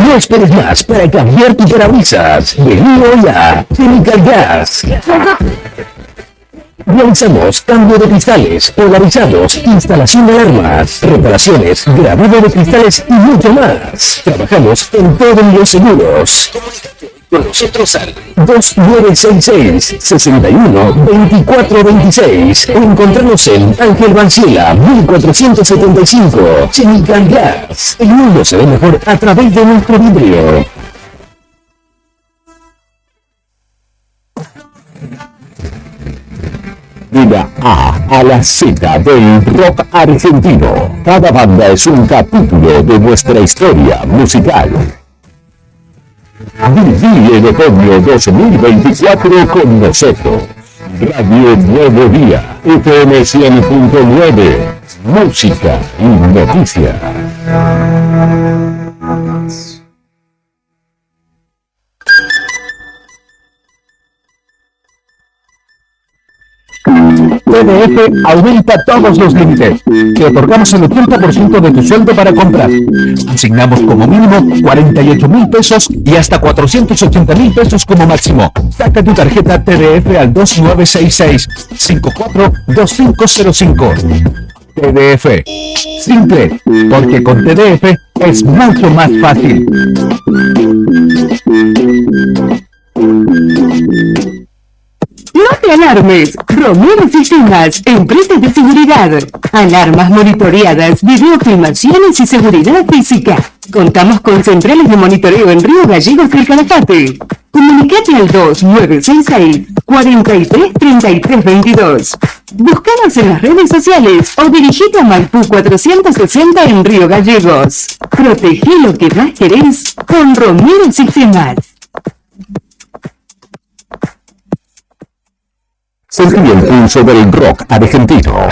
No esperes más para cambiar tu parabrisas. Vení hoy a Chemical Gas. Realizamos cambio de cristales, polarizados, instalación de alarmas, reparaciones, grabado de cristales y mucho más. Trabajamos en todos los seguros. Con nosotros al 2966-61-2426 o encontrarnos en Ángel Banciela 1475. Chemical Gas. El mundo se ve mejor a través de nuestro vidrio. De la A a la Z del rock argentino. Cada banda es un capítulo de nuestra historia musical. Viví el otoño 2024 con nosotros. Radio Nuevo Día, FM 100.9, música y noticias. TDF aumenta todos los límites. Te otorgamos el 80% de tu sueldo para compras. Asignamos como mínimo 48.000 pesos y hasta 480.000 pesos como máximo. Saca tu tarjeta TDF al 2966-542505. TDF. Simple, porque con TDF es mucho más fácil. No te alarmes. Romero Sistemas, empresa de seguridad. Alarmas monitoreadas, videofilmaciones y seguridad física. Contamos con centrales de monitoreo en Río Gallegos y el Calafate. Comunicate al 2966-433322. Búscanos en las redes sociales o dirigite a Maipú 460 en Río Gallegos. Protege lo que más querés con Romero Sistemas. Sentí el pulso del rock argentino.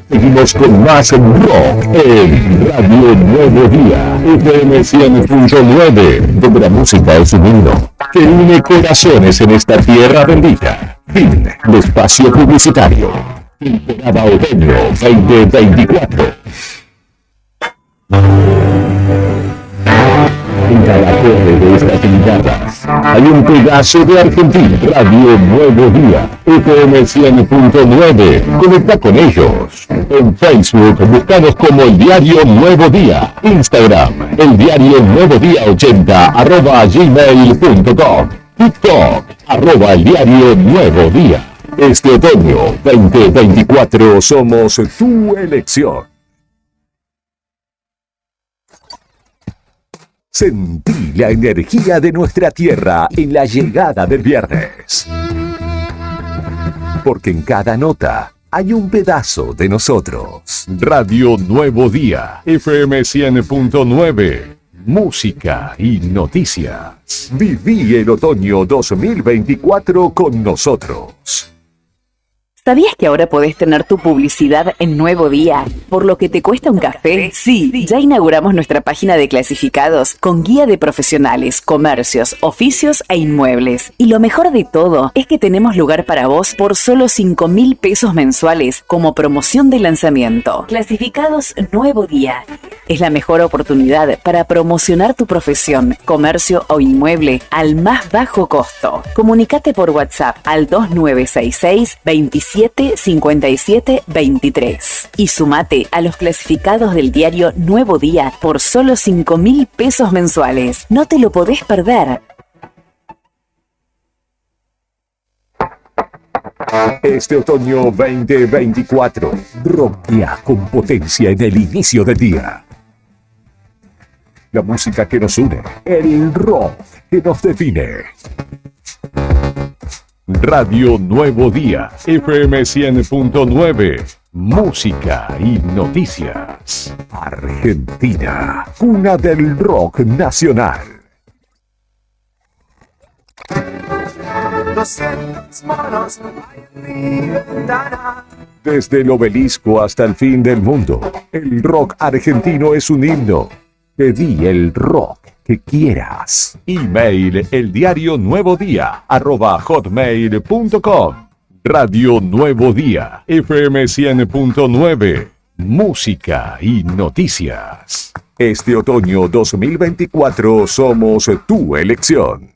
Seguimos con más rock en Radio Nuevo Día, FM 100.9, donde la música es un himno que une corazones en esta tierra bendita. Fin de espacio publicitario. Temporada otoño 2024. En cada corte de estas guitarras hay un pedazo de Argentina. Radio Nuevo Día, FM 100.9. Conecta con ellos. En Facebook, buscados como El Diario Nuevo Día. Instagram, El Diario Nuevo Día 80, @gmail.com. TikTok, @El Diario Nuevo Día. Este otoño 2024 somos tu elección. Sentí la energía de nuestra tierra en la llegada del viernes. Porque en cada nota hay un pedazo de nosotros. Radio Nuevo Día, FM 100.9, música y noticias. Viví el otoño 2024 con nosotros. ¿Sabías que ahora podés tener tu publicidad en Nuevo Día? ¿Por lo que te cuesta un café? Sí, ya inauguramos nuestra página de clasificados con guía de profesionales, comercios, oficios e inmuebles. Y lo mejor de todo es que tenemos lugar para vos por solo 5.000 pesos mensuales como promoción de lanzamiento. Clasificados Nuevo Día. Es la mejor oportunidad para promocionar tu profesión, comercio o inmueble al más bajo costo. Comunicate por WhatsApp al 2966 27 57 23 y sumate a los clasificados del diario Nuevo Día por solo 5.000 pesos mensuales. No te lo podés perder. Este otoño 2024, rockea con potencia en el inicio del día. La música que nos une, el rock que nos define. Radio Nuevo Día, FM 100.9, música y noticias. Argentina, cuna del rock nacional. Desde el obelisco hasta el fin del mundo, el rock argentino es un himno. Pedí el rock que quieras. Email eldiarionuevodía @hotmail.com. Radio Nuevo Día, FM 100.9, música y noticias. Este otoño 2024 somos tu elección.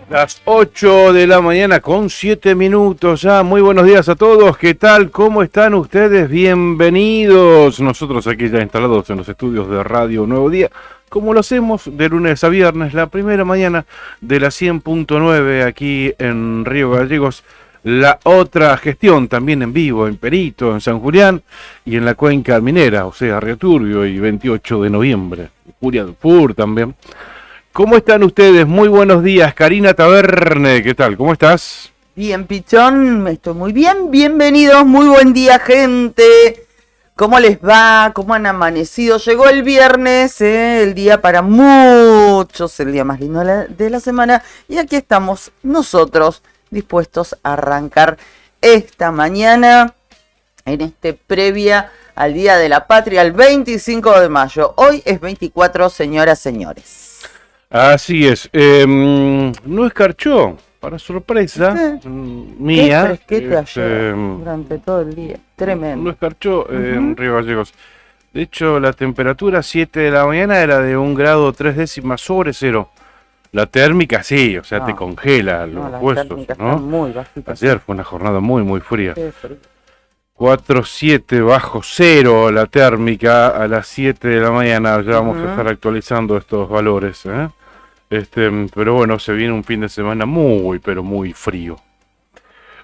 Las 8 de la mañana con 7 minutos ya. Muy buenos días a todos. ¿Qué tal? ¿Cómo están ustedes? Bienvenidos. Nosotros aquí ya instalados en los estudios de Radio Nuevo Día, como lo hacemos de lunes a viernes, la primera mañana de la 100.9 aquí en Río Gallegos. La otra gestión también en vivo en Perito, en San Julián y en la Cuenca Minera, o sea, Río Turbio y 28 de noviembre. Julia del Pur también. ¿Cómo están ustedes? Muy buenos días. Karina Taverne, ¿qué tal? ¿Cómo estás? Bien, Pichón, estoy muy bien. Bienvenidos, muy buen día, gente. ¿Cómo les va? ¿Cómo han amanecido? Llegó el viernes, el día para muchos, el día más lindo de la semana. Y aquí estamos nosotros dispuestos a arrancar esta mañana en este previa al Día de la Patria, el 25 de mayo. Hoy es 24, señoras, señores. Así es. No escarchó, para sorpresa mía. Qué fresquete ayer, durante todo el día. Tremendo. No escarchó en Río Gallegos. De hecho, la temperatura 7 de la mañana era de 1 grado 3 décimas sobre cero. La térmica sí, o sea, No. te congela los las huesos, térmicas ¿no? están muy bajitas. Ayer fue una jornada muy, muy fría. Qué frío. 4,7 bajo cero la térmica a las 7 de la mañana. Ya vamos a estar actualizando estos valores, ¿eh? Pero bueno, se viene un fin de semana muy, pero muy frío.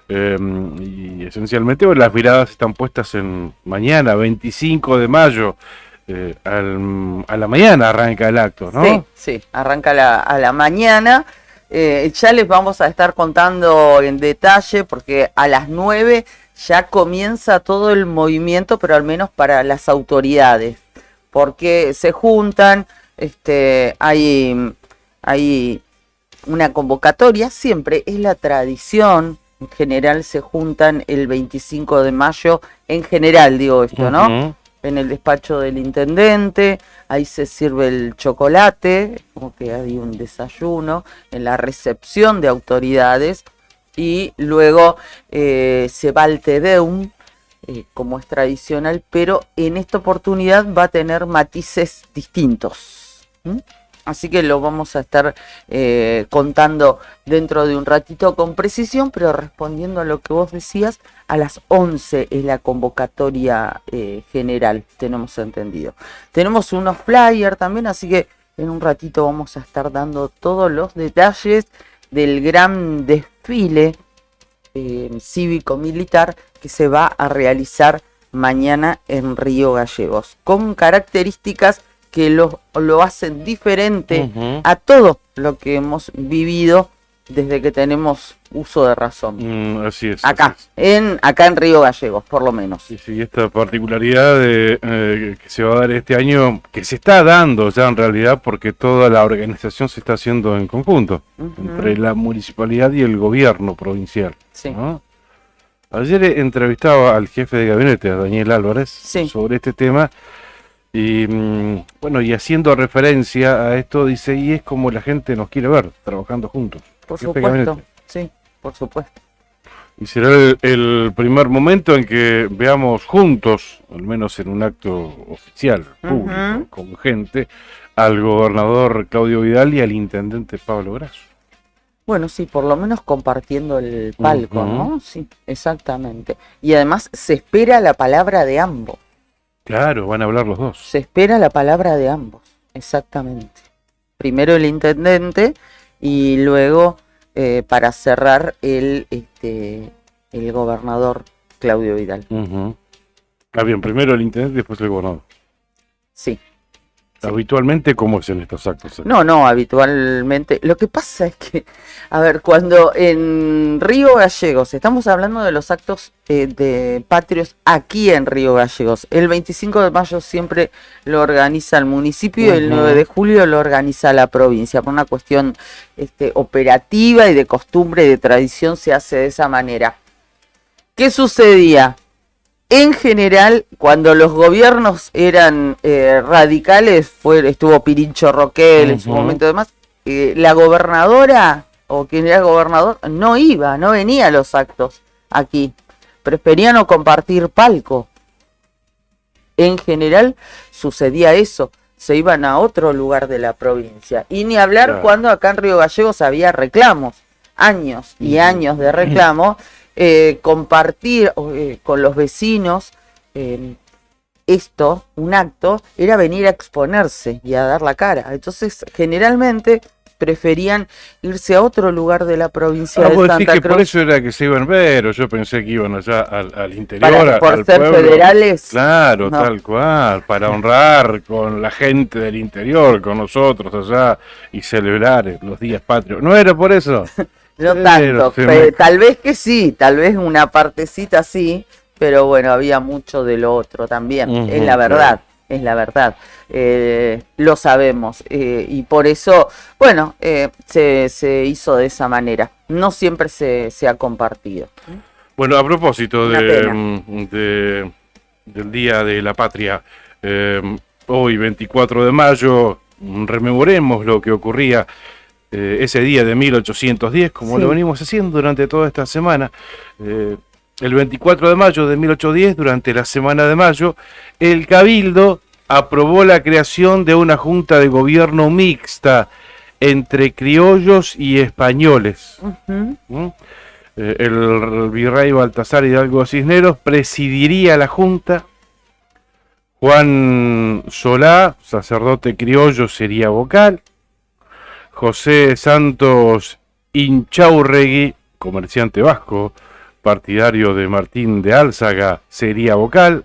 Y esencialmente las miradas están puestas en mañana, 25 de mayo. A la mañana arranca el acto, ¿no? Sí, sí, arranca a la mañana. Ya les vamos a estar contando en detalle porque a las 9 ya comienza todo el movimiento, pero al menos para las autoridades, porque se juntan, hay una convocatoria, siempre es la tradición, en general se juntan el 25 de mayo, en general digo esto, ¿no? Ujú. En el despacho del intendente, ahí se sirve el chocolate, como que hay un desayuno, en la recepción de autoridades, y luego se va al Te Deum, como es tradicional, pero en esta oportunidad va a tener matices distintos. Así que lo vamos a estar contando dentro de un ratito con precisión, pero respondiendo a lo que vos decías, a las 11 es la convocatoria general, tenemos entendido. Tenemos unos flyers también, así que en un ratito vamos a estar dando todos los detalles del gran desfile cívico-militar que se va a realizar mañana en Río Gallegos, con características que lo hacen diferente a todo lo que hemos vivido desde que tenemos uso de razón. Así es. Acá, así es. acá en Río Gallegos, por lo menos. Sí, sí, esta particularidad que se va a dar este año, que se está dando ya en realidad porque toda la organización se está haciendo en conjunto, entre la municipalidad y el gobierno provincial, Sí. ¿no? Ayer entrevistaba al jefe de gabinete, a Daniel Álvarez, Sí. sobre este tema. Y bueno, y haciendo referencia a esto, dice, y es como la gente nos quiere ver, trabajando juntos. Por Jefe de supuesto, gabinete. sí, por supuesto. Y será el primer momento en que veamos juntos, al menos en un acto oficial, público, con gente, al gobernador Claudio Vidal y al intendente Pablo Grasso. Bueno, sí, por lo menos compartiendo el palco, Ujú. ¿no? Sí, exactamente. Y además se espera la palabra de ambos. Claro, van a hablar los dos. Se espera la palabra de ambos, exactamente. primero el intendente y luego para cerrar el gobernador Claudio Vidal. Ah, bien, primero el intendente y después el gobernador. Sí. Habitualmente, ¿cómo es en estos actos? No, habitualmente. Lo que pasa es que, a ver, cuando en Río Gallegos, estamos hablando de los actos de patrios aquí en Río Gallegos, el 25 de mayo siempre lo organiza el municipio y el 9 de julio lo organiza la provincia. Por una cuestión operativa y de costumbre y de tradición se hace de esa manera. ¿Qué sucedía? En general, cuando los gobiernos eran radicales, estuvo Pirincho Roquel en su momento y demás, la gobernadora o quien era gobernador no venía a los actos aquí. Preferían no compartir palco. En general sucedía eso, se iban a otro lugar de la provincia. Y ni hablar cuando acá en Río Gallegos había reclamos, años y años de reclamo. Compartir con los vecinos un acto, era venir a exponerse y a dar la cara. Entonces, generalmente preferían irse a otro lugar de la provincia de Santa Cruz. Por eso era que se iban a ver, o yo pensé que iban allá al interior, por al ser pueblo. Federales. Claro, No. tal cual, para honrar con la gente del interior, con nosotros allá, y celebrar los días patrios. ¿No era por eso? No tanto, tal vez que sí, tal vez una partecita sí, pero bueno, había mucho de lo otro también, es la verdad, es la verdad, lo sabemos, y por eso, bueno, se hizo de esa manera, no siempre se ha compartido. Bueno, a propósito Una del Día de la Patria, hoy 24 de mayo, rememoremos lo que ocurría ese día de 1810, como lo venimos haciendo durante toda esta semana. El 24 de mayo de 1810, durante la Semana de Mayo, el Cabildo aprobó la creación de una junta de gobierno mixta entre criollos y españoles. El virrey Baltasar Hidalgo Cisneros presidiría la junta. Juan Solá, sacerdote criollo, sería vocal. José Santos Inchaurregui, comerciante vasco, partidario de Martín de Álzaga, sería vocal.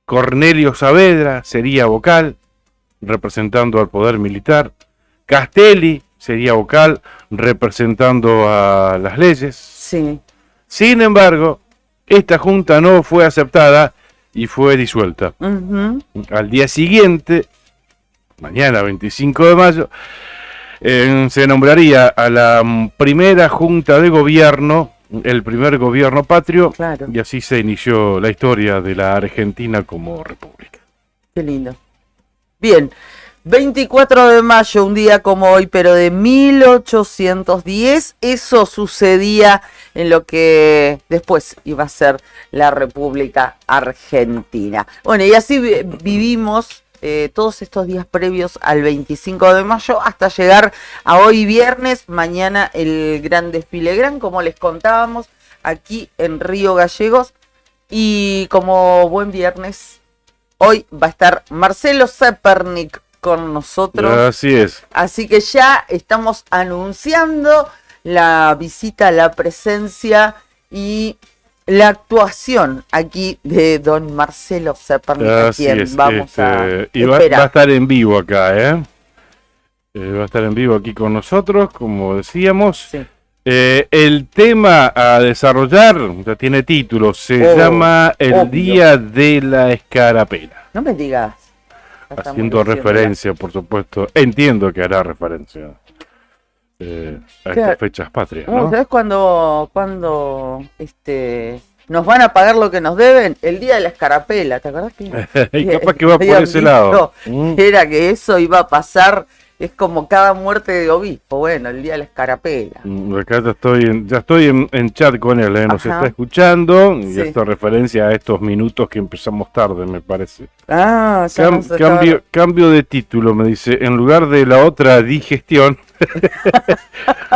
Cornelio Saavedra sería vocal, representando al poder militar. Castelli sería vocal, representando a las leyes. Sí. Sin embargo, esta junta no fue aceptada y fue disuelta. Al día siguiente, mañana 25 de mayo, se nombraría a la primera junta de gobierno, el primer gobierno patrio, y así se inició la historia de la Argentina como república. Qué lindo. Bien, 24 de mayo, un día como hoy, pero de 1810, eso sucedía en lo que después iba a ser la República Argentina. Bueno, y así vivimos todos estos días previos al 25 de mayo hasta llegar a hoy viernes, mañana el gran desfile gran, como les contábamos, aquí en Río Gallegos. Y como buen viernes, hoy va a estar Marcelo Zepernik con nosotros. Así es. Así que ya estamos anunciando la visita, la presencia y la actuación aquí de don Marcelo Zepernik, a quien vamos a y va a estar en vivo acá, va a estar en vivo aquí con nosotros, como decíamos. Sí. El tema a desarrollar ya tiene título, se llama El Día de la Escarapela. No me digas. Haciendo referencia, por supuesto, entiendo que hará referencia a estas fechas patrias, ¿no? ¿Sabes cuándo nos van a pagar lo que nos deben? El Día de la Escarapela, ¿te acordás que? Y capaz que va por ese lado. Era que eso iba a pasar, es como cada muerte de obispo, bueno, el Día de la Escarapela. Acá ya estoy en chat con él, nos está escuchando, y esto referencia a estos minutos que empezamos tarde, me parece. Cambio de título, me dice, en lugar de la otra digestión,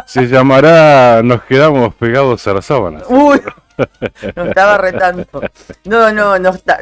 se llamará Nos quedamos pegados a las sábanas. Uy, nos estaba retando. No,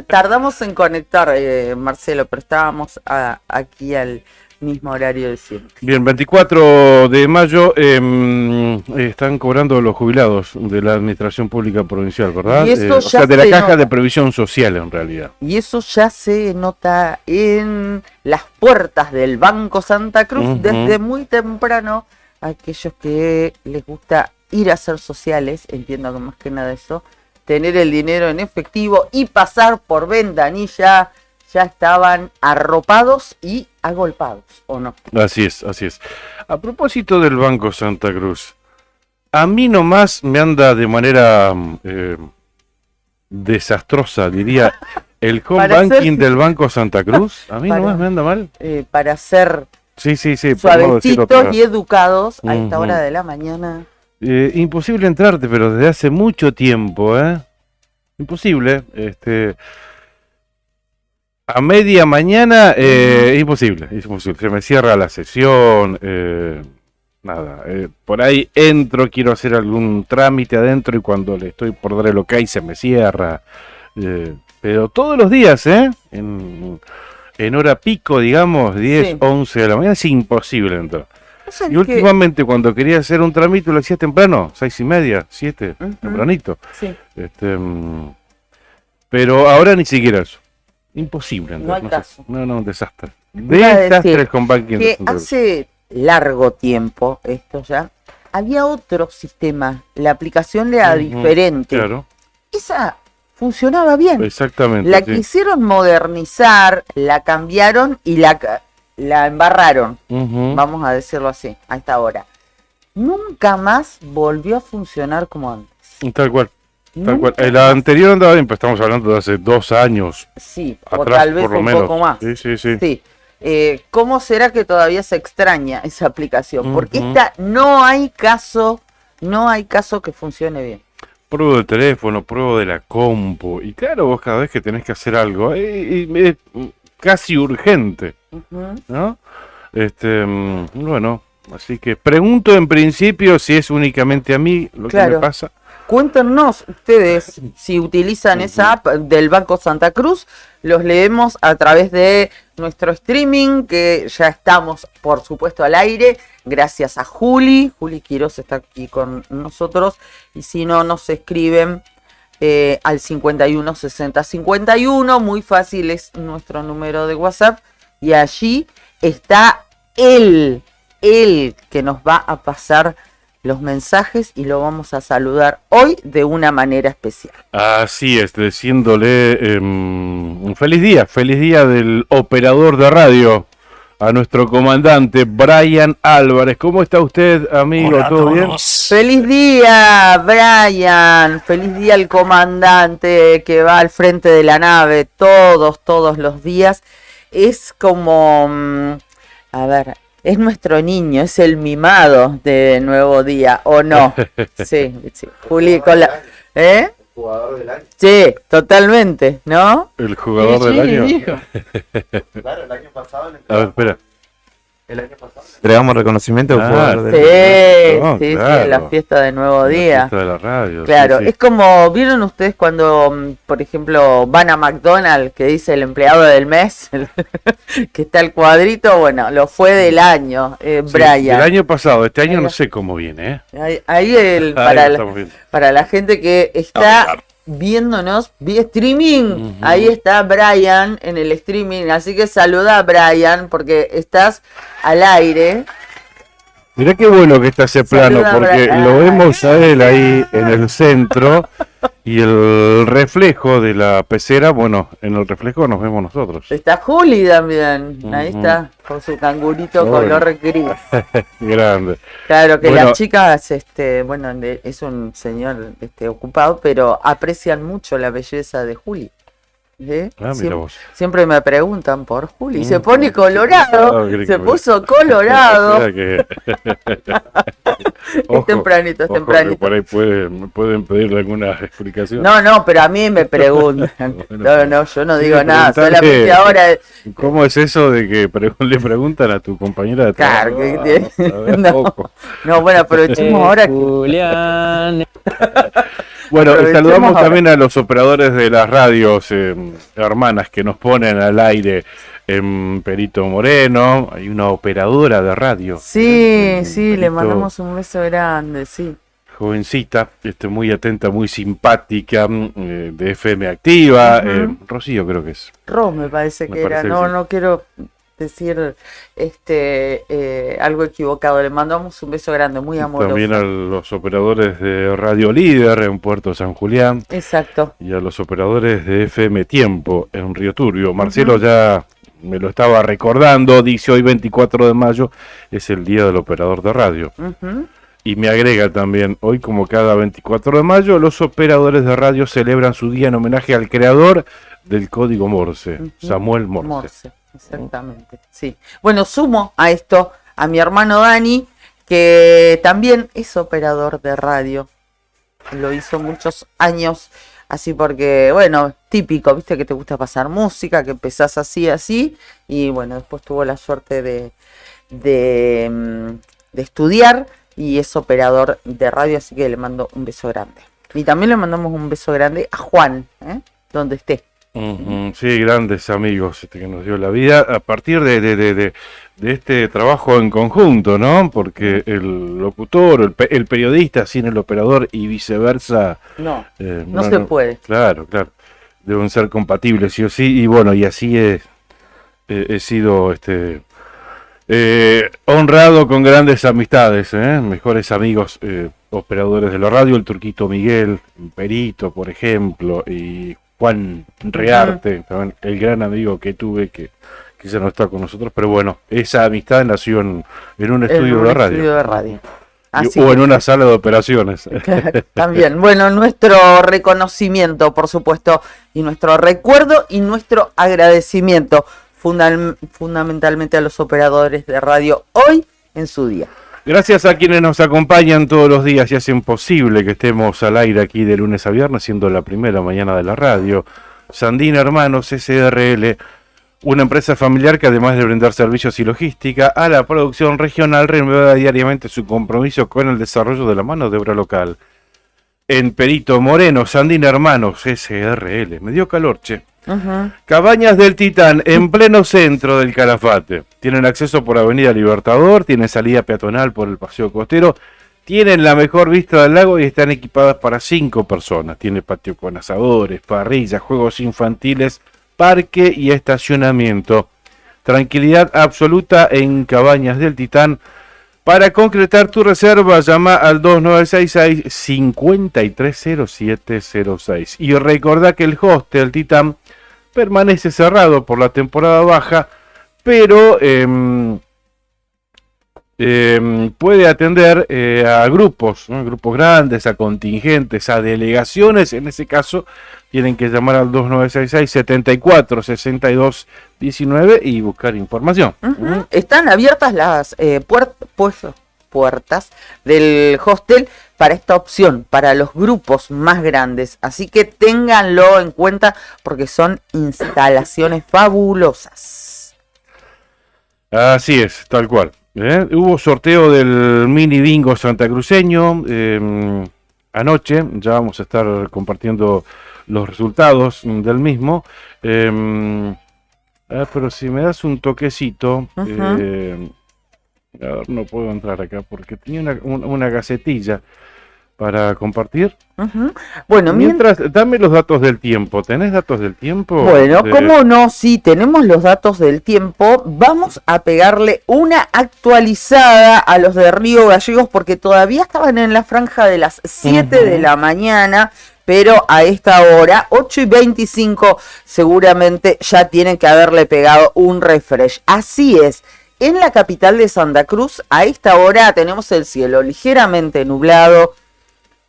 tardamos en conectar, Marcelo, pero estábamos aquí al mismo horario de siempre. Bien, 24 de mayo están cobrando los jubilados de la Administración Pública Provincial, ¿verdad? Y eso O ya sea, de la se Caja nota. de Previsión Social, en realidad. Y eso ya se nota en las puertas del Banco Santa Cruz Ujú. desde muy temprano. Aquellos que les gusta ir a hacer sociales, entiendo que más que nada eso, tener el dinero en efectivo y pasar por ventanilla, ya estaban arropados y agolpados, ¿o no? Así es, así es. A propósito del Banco Santa Cruz, a mí nomás me anda de manera desastrosa, diría, el home Para banking ser- del Banco Santa Cruz. A mí Para- nomás me anda mal. Para ser Sí, sí, sí. por no decir suavecitos otra. y educados a esta Ujú. hora de la mañana. Imposible entrarte, pero desde hace mucho tiempo, ¿eh? Imposible. A media mañana, imposible, es imposible. Se me cierra la sesión, nada. Por ahí entro, quiero hacer algún trámite adentro y cuando le estoy por dar el ok se me cierra. Pero todos los días, ¿eh? En hora pico, digamos, 10, Sí. 11 de la mañana, es imposible entrar. ¿Vos sabés Y que- últimamente cuando quería hacer un trámite lo hacía temprano, 6:30, 7, Ujú. tempranito. Sí. Pero ahora ni siquiera eso. Imposible entrar. No hay sé. caso. No, un desastre. Iba a Desastre decir el home banking de que Santa Cruz. hace largo tiempo, esto ya, había otro sistema, la aplicación era Ujú, diferente. Claro, Esa funcionaba bien. exactamente. La sí. quisieron modernizar, la cambiaron y la embarraron, Ujú. vamos a decirlo así, a esta hora. Nunca más volvió a funcionar como antes. Tal cual, tal Nunca cual. El más. anterior andaba bien, pero estamos hablando de hace 2 años Sí, o atrás, tal vez por lo un menos. poco más. Sí, sí, sí. Sí. ¿Cómo será que todavía se extraña esa aplicación? Porque Ujú. esta no hay caso que funcione bien. Pruebo del teléfono, pruebo de la compu. Y claro, vos cada vez que tenés que hacer algo, es casi urgente, Ujú. ¿no? Bueno, así que pregunto en principio si es únicamente a mí lo que me Claro. pasa. Cuéntenos ustedes si utilizan esa app del Banco Santa Cruz. Los leemos a través de nuestro streaming, que ya estamos, por supuesto, al aire. Gracias a Juli. Juli Quiroz está aquí con nosotros. Y si no, nos escriben al 51 60 51. Muy fácil, es nuestro número de WhatsApp. Y allí está él que nos va a pasar los mensajes y lo vamos a saludar hoy de una manera especial. Así es, diciéndole un feliz día del operador de radio, a nuestro comandante Brian Álvarez. ¿Cómo está usted, amigo? Hola a ¿Todo bien? todos. Feliz día, Brian. Feliz día al comandante que va al frente de la nave todos los días. Es como, a ver, es nuestro niño, es el mimado de Nuevo Día, ¿o no? Sí, sí. Juli, con la... ¿Eh? Jugador del año. Sí, totalmente, ¿no? El jugador del año. Claro, el año pasado. A ver, espera. El año pasado. Entregamos reconocimiento Ah, al jugador Sí, del año. sí, claro. sí, la fiesta de Nuevo La Día. fiesta de la radio. Claro, sí, sí. es como, ¿vieron ustedes cuando, por ejemplo, van a McDonald's, que dice el empleado del mes, que está el cuadrito? Bueno, lo fue del año, Sí, Brian. del año pasado, este año Ahí no va. sé cómo viene, ¿eh? Ahí Ahí lo estamos viendo. para la gente que está viéndonos vía streaming, Ujú. ahí está Brian en el streaming, así que saluda a Brian porque estás al aire. Mirá qué bueno que está ese plano, Saluda, porque Brian. lo vemos a él ahí en el centro y el reflejo de la pecera, bueno, en el reflejo nos vemos nosotros. Está Juli también, ahí Ujú. está, con su cangurito Bueno. color gris. Grande. Claro que Bueno. las chicas, bueno, es un señor ocupado, pero aprecian mucho la belleza de Juli. ¿Sí? Ah, mira vos. Siempre me preguntan por Juli. Se Mm. pone colorado, Ah, qué se colorado. puso colorado. Mira que- Es tempranito, es ojo que tempranito. por ahí pueden pedirle alguna explicación. No, pero a mí me preguntan. No, yo no Sí, digo nada, preguntale. solamente ahora. ¿Cómo es eso de que le preguntan a tu compañera de Claro, trabajo? que A ver, no. ojo. No, bueno, aprovechemos ahora que Julián. Bueno, Aprovechemos saludamos ahora. también a los operadores de las radios hermanas que nos ponen al aire en Perito Moreno, hay una operadora de radio. Sí, sí, le Perito, mandamos un beso grande, sí. jovencita, muy atenta, muy simpática, de FM Activa, Ujú. Rocío creo que es. Ros me parece Me que era, parece que no, sí. no quiero decir algo equivocado. Le mandamos un beso grande, muy amoroso. También a los operadores de Radio Líder en Puerto San Julián Exacto. y a los operadores de FM Tiempo en Río Turbio. Marcelo ya me lo estaba recordando, dice hoy 24 de mayo es el Día del Operador de Radio. Ujú. Y me agrega también, hoy como cada 24 de mayo, los operadores de radio celebran su día en homenaje al creador del código Morse, Ujú. Samuel Morse. Morse, exactamente, sí. Bueno, sumo a esto a mi hermano Dani, que también es operador de radio. Lo hizo muchos años, así porque, bueno, típico, viste que te gusta pasar música, que empezás así, y bueno, después tuvo la suerte de estudiar y es operador de radio, así que le mando un beso grande. Y también le mandamos un beso grande a Juan, donde esté. Ujú, sí, grandes amigos que nos dio la vida a partir de este trabajo en conjunto, ¿no? Porque el locutor, el periodista sin el operador y viceversa. No, no se puede. Claro, claro. Deben ser compatibles, sí o sí. Y bueno, y así he sido honrado con grandes amistades, mejores amigos, operadores de la radio, el Turquito Miguel, Perito, por ejemplo, y Juan Rearte, también el gran amigo que tuve que ya no está con nosotros, pero bueno, esa amistad nació en un estudio de radio. Estudio de radio. O en una sala de operaciones. También, bueno, nuestro reconocimiento, por supuesto, y nuestro recuerdo y nuestro agradecimiento fundamentalmente a los operadores de radio hoy en su día. Gracias a quienes nos acompañan todos los días y hacen posible que estemos al aire aquí de lunes a viernes, siendo la primera mañana de la radio. Sandina Hermanos SRL, una empresa familiar que además de brindar servicios y logística a la producción regional, renueva diariamente su compromiso con el desarrollo de la mano de obra local. En Perito Moreno, Sandina Hermanos SRL. Me dio calor, che. Uh-huh. Cabañas del Titán, en pleno centro del Calafate. Tienen acceso por Avenida Libertador, tienen salida peatonal por el Paseo Costero, tienen la mejor vista del lago y están equipadas para 5 personas. Tiene patio con asadores, parrillas, juegos infantiles, parque y estacionamiento. Tranquilidad absoluta en Cabañas del Titán. Para concretar tu reserva, llama al 2966-530706. Y recordá que el hostel Titán permanece cerrado por la temporada baja, pero puede atender a grupos, ¿no? Grupos grandes, a contingentes, a delegaciones. En ese caso, tienen que llamar al 2966-746219 y buscar información. Uh-huh. Están abiertas las puertas del hostel para esta opción, para los grupos más grandes. Así que ténganlo en cuenta porque son instalaciones fabulosas. Así es, tal cual. Hubo sorteo del mini bingo santacruceño anoche. Ya vamos a estar compartiendo los resultados del mismo. Pero si me das un toquecito, Uh-huh. a ver, no puedo entrar acá porque tenía una gacetilla para compartir. Uh-huh. Bueno, mientras, dame los datos del tiempo. ¿Tenés datos del tiempo? Bueno, ¿cómo no? Sí, tenemos los datos del tiempo. Vamos a pegarle una actualizada a los de Río Gallegos porque todavía estaban en la franja de las 7 de la mañana. Pero a esta hora, 8:25, seguramente ya tienen que haberle pegado un refresh. Así es, en la capital de Santa Cruz, a esta hora tenemos el cielo ligeramente nublado.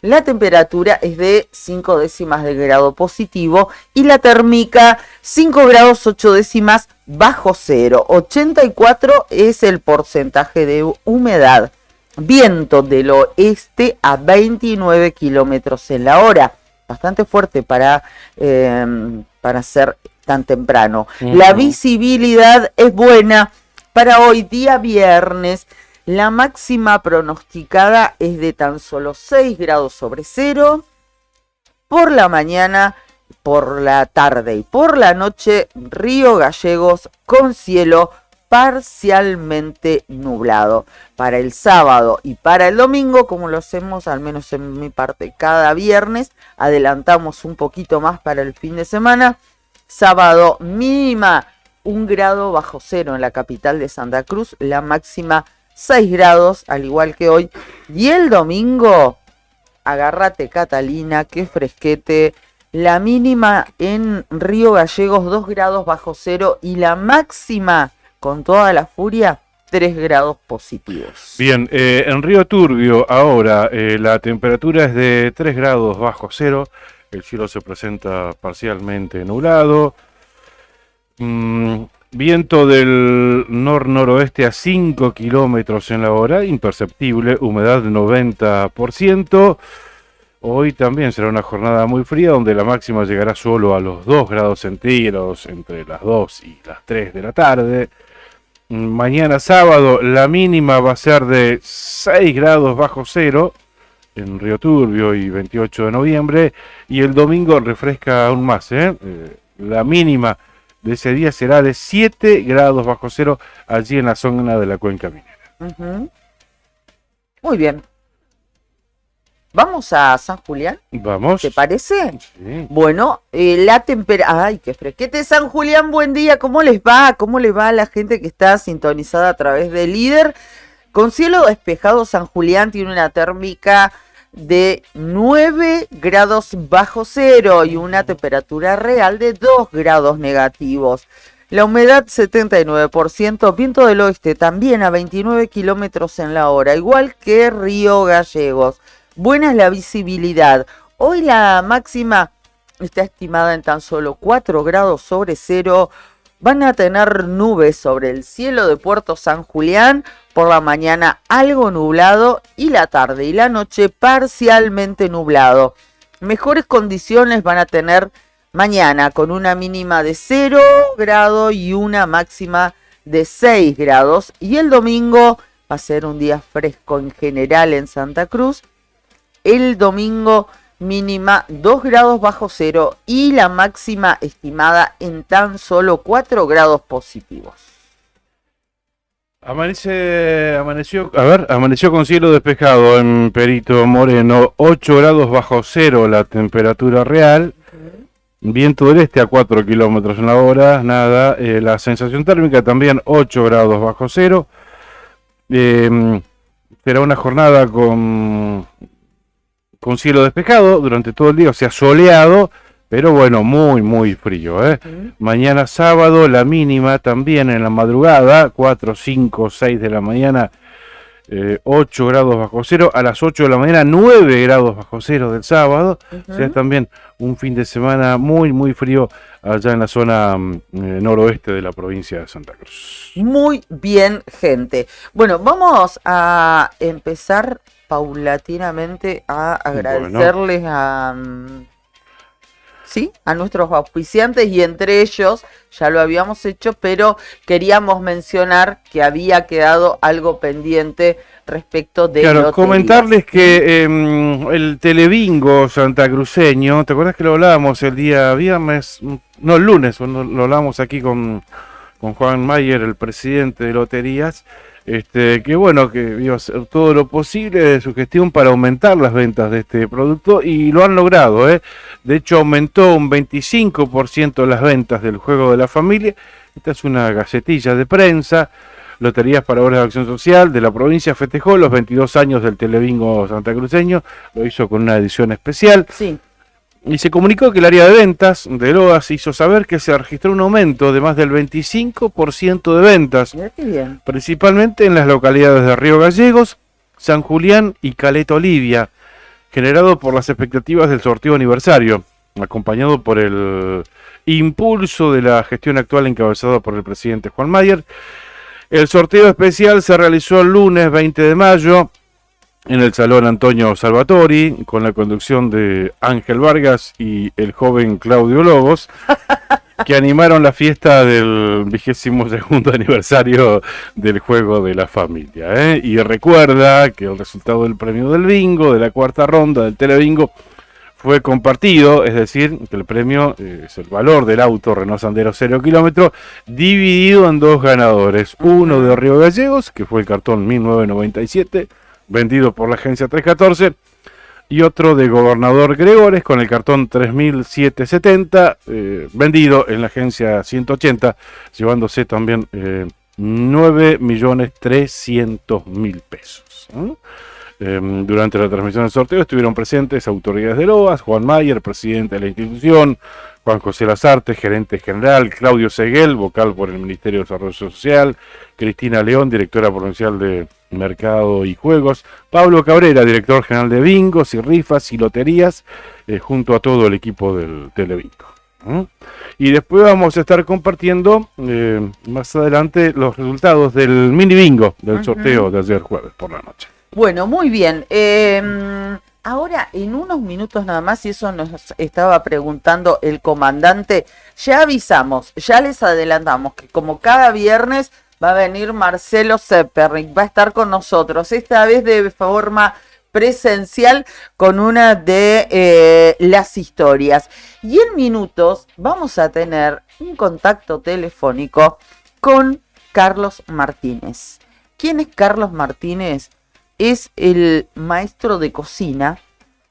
La temperatura es de 5 décimas de grado positivo y la térmica 5 grados 8 décimas bajo cero. 84 es el porcentaje de humedad. Viento del oeste a 29 kilómetros en la hora. Bastante fuerte para ser tan temprano. La visibilidad es buena para hoy día viernes. La máxima pronosticada es de tan solo 6 grados sobre cero. Por la mañana por la tarde y por la noche, Río Gallegos con cielo parcialmente nublado. Para el sábado y para el domingo, como lo hacemos, al menos en mi parte, cada viernes, adelantamos un poquito más para el fin de semana. Sábado mínima 1 grado bajo cero en la capital de Santa Cruz, la máxima 6 grados, al igual que hoy. Y el domingo, agárrate Catalina, qué fresquete. La mínima en Río Gallegos 2 grados bajo cero y la máxima, con toda la furia, 3 grados positivos. Bien, en Río Turbio ahora la temperatura es de 3 grados bajo cero, el cielo se presenta parcialmente nublado, viento del noroeste a 5 kilómetros en la hora, imperceptible, humedad 90%. Hoy también será una jornada muy fría donde la máxima llegará solo a los 2 grados centígrados entre las 2 y las 3 de la tarde. Mañana sábado la mínima va a ser de 6 grados bajo cero en Río Turbio y 28 de noviembre. Y el domingo refresca aún más. La mínima de ese día será de 7 grados bajo cero allí en la zona de la Cuenca Minera. Muy bien. ¿Vamos a San Julián? Vamos. ¿Te parece? Sí. Bueno, la temperatura... ¡Ay, qué fresquete! San Julián, buen día. ¿Cómo les va? ¿Cómo les va a la gente que está sintonizada a través de Líder? Con cielo despejado, San Julián tiene una térmica de 9 grados bajo cero y una temperatura real de 2 grados negativos. La humedad 79%, viento del oeste también a 29 kilómetros en la hora, igual que Río Gallegos. Buena es la visibilidad. Hoy la máxima está estimada en tan solo 4 grados sobre cero. Van a tener nubes sobre el cielo de Puerto San Julián. Por la mañana algo nublado y la tarde y la noche parcialmente nublado. Mejores condiciones van a tener mañana con una mínima de 0 grado y una máxima de 6 grados. Y el domingo va a ser un día fresco en general en Santa Cruz. El domingo mínima 2 grados bajo cero y la máxima estimada en tan solo 4 grados positivos. Amaneció con cielo despejado en Perito Moreno, 8 grados bajo cero la temperatura real, viento del este a 4 kilómetros en la hora, nada, la sensación térmica también 8 grados bajo cero, será una jornada con cielo despejado durante todo el día, o sea, soleado, pero bueno, muy frío. Mañana sábado, la mínima también en la madrugada, 4, 5, 6 de la mañana, 8 grados bajo cero. A las 8 de la mañana, 9 grados bajo cero del sábado. O sea, también un fin de semana muy frío allá en la zona noroeste de la provincia de Santa Cruz. Muy bien, gente. Bueno, vamos a empezar paulatinamente a agradecerles a nuestros auspiciantes y entre ellos, ya lo habíamos hecho, pero queríamos mencionar que había quedado algo pendiente respecto de loterías. Comentarles que el telebingo santacruceño, ¿te acuerdas que lo hablábamos el día viernes? No, el lunes, lo hablábamos aquí con Juan Mayer, el presidente de Loterías, que bueno, que iba a hacer todo lo posible de su gestión para aumentar las ventas de este producto y lo han logrado. De hecho, aumentó un 25% las ventas del juego de la familia. Esta es una gacetilla de prensa. Loterías para Obras de Acción Social de la provincia festejó los 22 años del telebingo santacruceño. Lo hizo con una edición especial. Sí. Y se comunicó que el área de ventas de LOAS hizo saber que se registró un aumento de más del 25% de ventas, Mira qué bien. principalmente en las localidades de Río Gallegos, San Julián y Caleta Olivia, generado por las expectativas del sorteo aniversario, acompañado por el impulso de la gestión actual encabezada por el presidente Juan Mayer. El sorteo especial se realizó el lunes 20 de mayo, en el Salón Antonio Salvatori, con la conducción de Ángel Vargas y el joven Claudio Lobos, que animaron la fiesta del 22º aniversario del juego de la familia. Y recuerda que el resultado del premio del bingo, de la cuarta ronda del telebingo, fue compartido, es decir, que el premio es el valor del auto Renault Sandero 0 kilómetro, dividido en dos ganadores. Uno de Río Gallegos, que fue el cartón 1997, vendido por la agencia 314, y otro de Gobernador Gregores con el cartón 3770, vendido en la agencia 180, llevándose también 9.300.000 pesos. Durante la transmisión del sorteo estuvieron presentes autoridades de Loas, Juan Mayer, presidente de la institución, Juan José Lazarte, gerente general, Claudio Seguel, vocal por el Ministerio de Desarrollo Social, Cristina León, directora provincial de Mercado y Juegos, Pablo Cabrera, director general de Bingos y Rifas y Loterías, junto a todo el equipo del Telebingo. Y después vamos a estar compartiendo más adelante los resultados del mini bingo del sorteo de ayer jueves por la noche. Bueno, muy bien. Ahora, en unos minutos nada más, y eso nos estaba preguntando el comandante, ya avisamos, ya les adelantamos que como cada viernes va a venir Marcelo Seppernick, va a estar con nosotros, esta vez de forma presencial con una de las historias. Y en minutos vamos a tener un contacto telefónico con Carlos Martínez. ¿Quién es Carlos Martínez? Es el maestro de cocina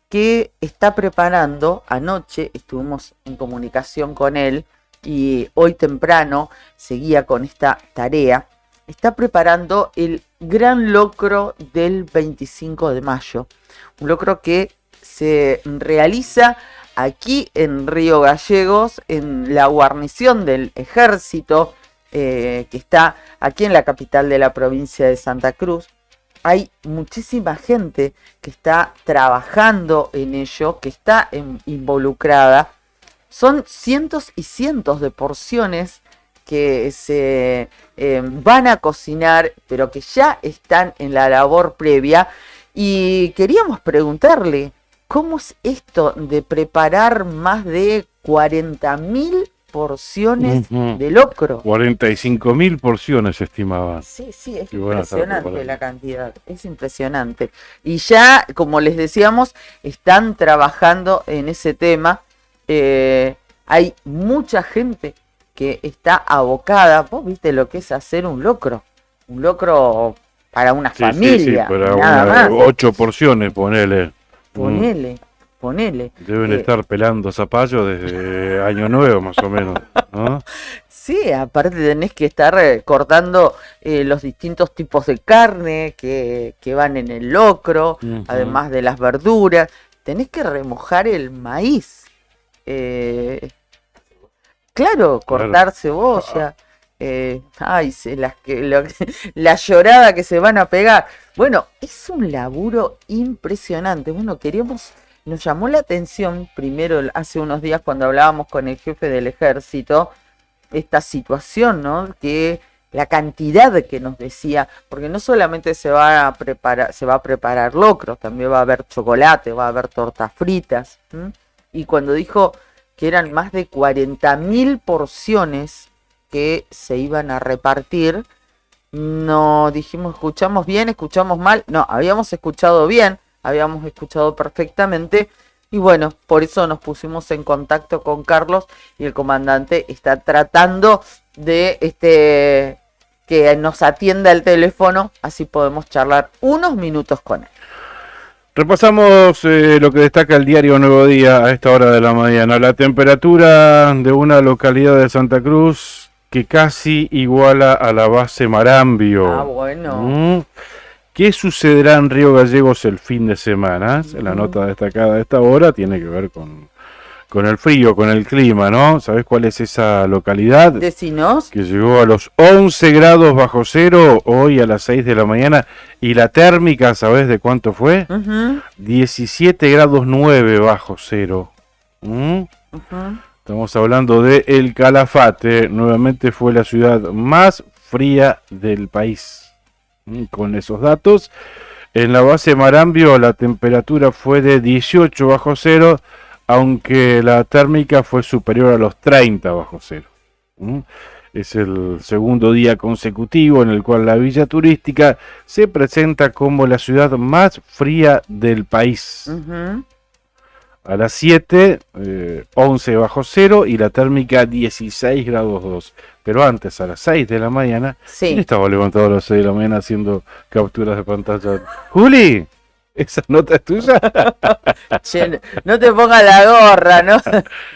que está preparando, anoche estuvimos en comunicación con él y hoy temprano seguía con esta tarea, está preparando el gran locro del 25 de mayo, un locro que se realiza aquí en Río Gallegos, en la guarnición del ejército que está aquí en la capital de la provincia de Santa Cruz. Hay muchísima gente que está trabajando en ello, que está involucrada. Son cientos y cientos de porciones que se van a cocinar, pero que ya están en la labor previa. Y queríamos preguntarle, ¿cómo es esto de preparar más de 40.000 porciones de locro? 45.000 porciones se estimaban. Sí, es Y bueno, impresionante la cantidad, es impresionante. Y ya, como les decíamos, están trabajando en ese tema. Hay mucha gente que está abocada. Vos viste lo que es hacer un locro para una familia, para nada más. 8 porciones, ponele. Ponele. Deben estar pelando zapallo desde Año Nuevo, más o menos, ¿no? Sí, aparte tenés que estar cortando los distintos tipos de carne que van en el locro, además de las verduras. Tenés que remojar el maíz. Claro, cortar cebolla. La llorada que se van a pegar. Bueno, es un laburo impresionante. Bueno, nos llamó la atención primero hace unos días cuando hablábamos con el jefe del ejército, esta situación, ¿no? Que la cantidad que nos decía, porque no solamente se va a preparar locro, también va a haber chocolate, va a haber tortas fritas. Y cuando dijo que eran más de 40.000 porciones que se iban a repartir, no dijimos, ¿escuchamos bien? ¿Escuchamos mal? No, habíamos escuchado bien. Habíamos escuchado perfectamente y bueno, por eso nos pusimos en contacto con Carlos y el comandante está tratando de que nos atienda el teléfono, así podemos charlar unos minutos con él. Repasamos lo que destaca el diario Nuevo Día a esta hora de la mañana. La temperatura de una localidad de Santa Cruz que casi iguala a la base Marambio. Ah, bueno. ¿Qué sucederá en Río Gallegos el fin de semana? La nota destacada de esta hora tiene que ver con el frío, con el clima, ¿no? ¿Sabés cuál es esa localidad? Decinos. Que llegó a los 11 grados bajo cero hoy a las 6 de la mañana. ¿Y la térmica, sabés de cuánto fue? 17 grados 9 bajo cero. Estamos hablando de El Calafate. Nuevamente fue la ciudad más fría del país. Con esos datos, en la base Marambio la temperatura fue de 18 bajo cero, aunque la térmica fue superior a los 30 bajo cero. Es el segundo día consecutivo en el cual la villa turística se presenta como la ciudad más fría del país. A las 7, 11 bajo cero y la térmica 16 grados 2. Pero antes, a las 6 de la mañana, Sí. ¿quién estaba levantado a las 6 de la mañana haciendo capturas de pantalla? ¡Juli! ¿Esa nota es tuya? Che, no te pongas la gorra, ¿no?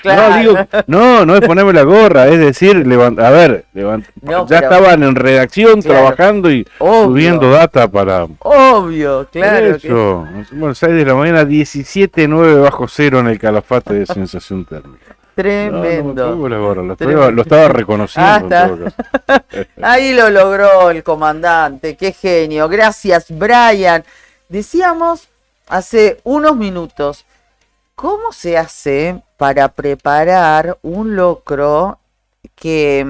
Claro. No, digo, no es ponerme la gorra, es decir, No, ya pero- estaban en redacción Claro. trabajando y Obvio. subiendo data para... Obvio, claro. Que... Eso. Bueno, 6 de la mañana, 17,9 bajo cero en el Calafate de sensación térmica. Tremendo. No me pongo la gorra, Tremendo. lo estaba reconociendo. en Ah, todo está. caso. Ahí lo logró el comandante, qué genio. Gracias, Brian. Decíamos hace unos minutos, ¿cómo se hace para preparar un locro que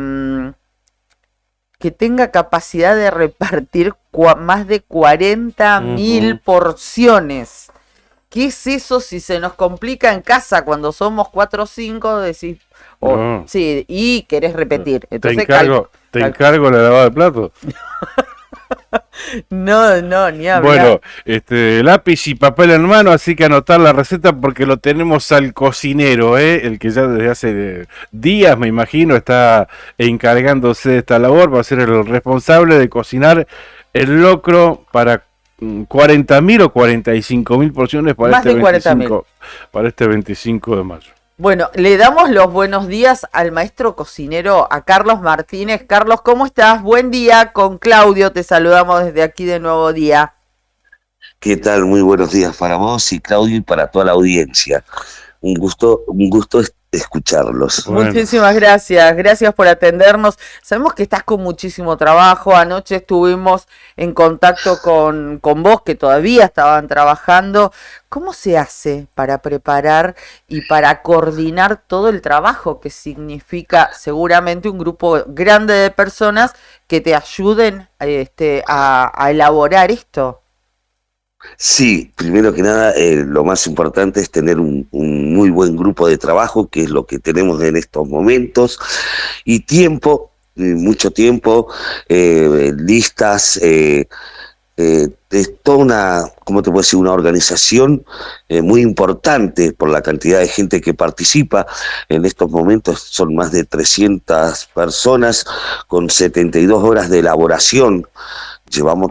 tenga capacidad de repartir más de 40.000 Ujú. porciones? ¿Qué es eso si se nos complica en casa cuando somos 4 o 5? Decís, No. sí, y querés repetir. Te Entonces, encargo la lavada de platos. No, ni hablar. Bueno, lápiz y papel en mano, así que anotar la receta porque lo tenemos al cocinero, el que ya desde hace días, me imagino, está encargándose de esta labor, va a ser el responsable de cocinar el locro para 40.000 o 45.000 porciones para Más de 40.000. para este 25 de mayo. Bueno, le damos los buenos días al maestro cocinero, a Carlos Martínez. Carlos, ¿cómo estás? Buen día, con Claudio te saludamos desde aquí de Nuevo Día. ¿Qué tal? Muy buenos días para vos y Claudio y para toda la audiencia. Un gusto escucharlos. Bueno. Muchísimas gracias por atendernos. Sabemos que estás con muchísimo trabajo. Anoche estuvimos en contacto con vos, que todavía estaban trabajando. ¿Cómo se hace para preparar y para coordinar todo el trabajo que significa seguramente un grupo grande de personas que te ayuden a elaborar esto? Sí, primero que nada, lo más importante es tener un muy buen grupo de trabajo, que es lo que tenemos en estos momentos, y tiempo, mucho tiempo, listas, es toda una, ¿cómo te puedo decir? Una organización muy importante por la cantidad de gente que participa. En estos momentos son más de 300 personas con 72 horas de elaboración.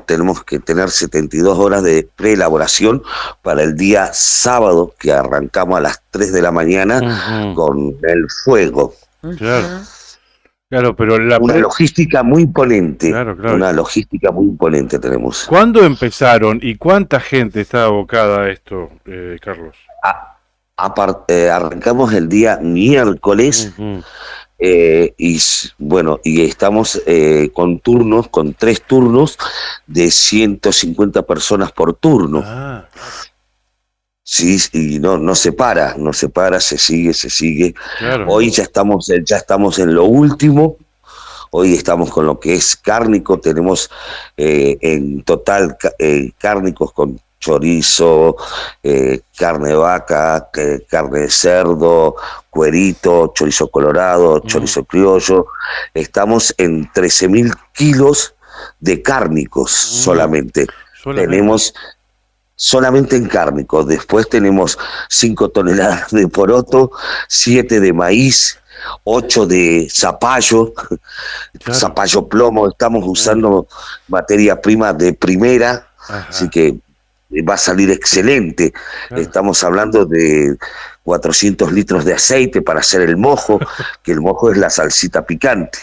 Tenemos que tener 72 horas de preelaboración para el día sábado, que arrancamos a las 3 de la mañana Ujú. con el fuego. Claro. Claro, pero Una logística muy imponente. Claro. Una logística muy imponente tenemos. ¿Cuándo empezaron y cuánta gente está abocada a esto, Carlos? Arrancamos el día miércoles. Ujú. Y estamos con 3 turnos de 150 personas por turno. Ah, Sí, y no se para, se sigue. claro. Hoy ya estamos en lo último. Hoy estamos con lo que es cárnico. Tenemos en total cárnicos con chorizo, carne de vaca, carne de cerdo, cuerito, chorizo colorado, chorizo criollo. Estamos en 13.000 kilos de cárnicos solamente. Tenemos solamente en cárnicos. Después tenemos 5 toneladas de poroto, 7 de maíz, 8 de zapallo, zapallo plomo. Estamos usando materia prima de primera. Ajá. Así que va a salir excelente. Claro. Estamos hablando de 400 litros de aceite para hacer el mojo, que el mojo es la salsita picante.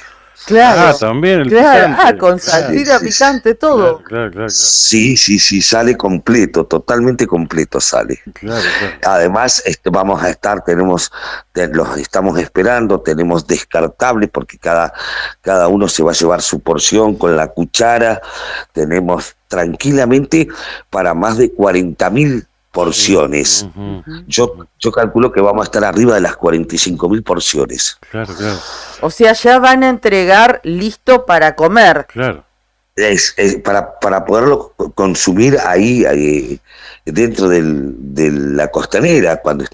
Claro. También el Claro, picante. con salsita Sí, sí, picante, todo. Claro. Sí, sale completo, totalmente completo sale. Claro. Además, vamos a estar, los estamos esperando, tenemos descartables porque cada uno se va a llevar su porción con la cuchara. Tenemos tranquilamente para más de 40.000 porciones. Ujú. Yo calculo que vamos a estar arriba de las 45.000 porciones. Claro. O sea, ya van a entregar listo para comer. Claro. Para poderlo consumir ahí dentro de la costanera, cuando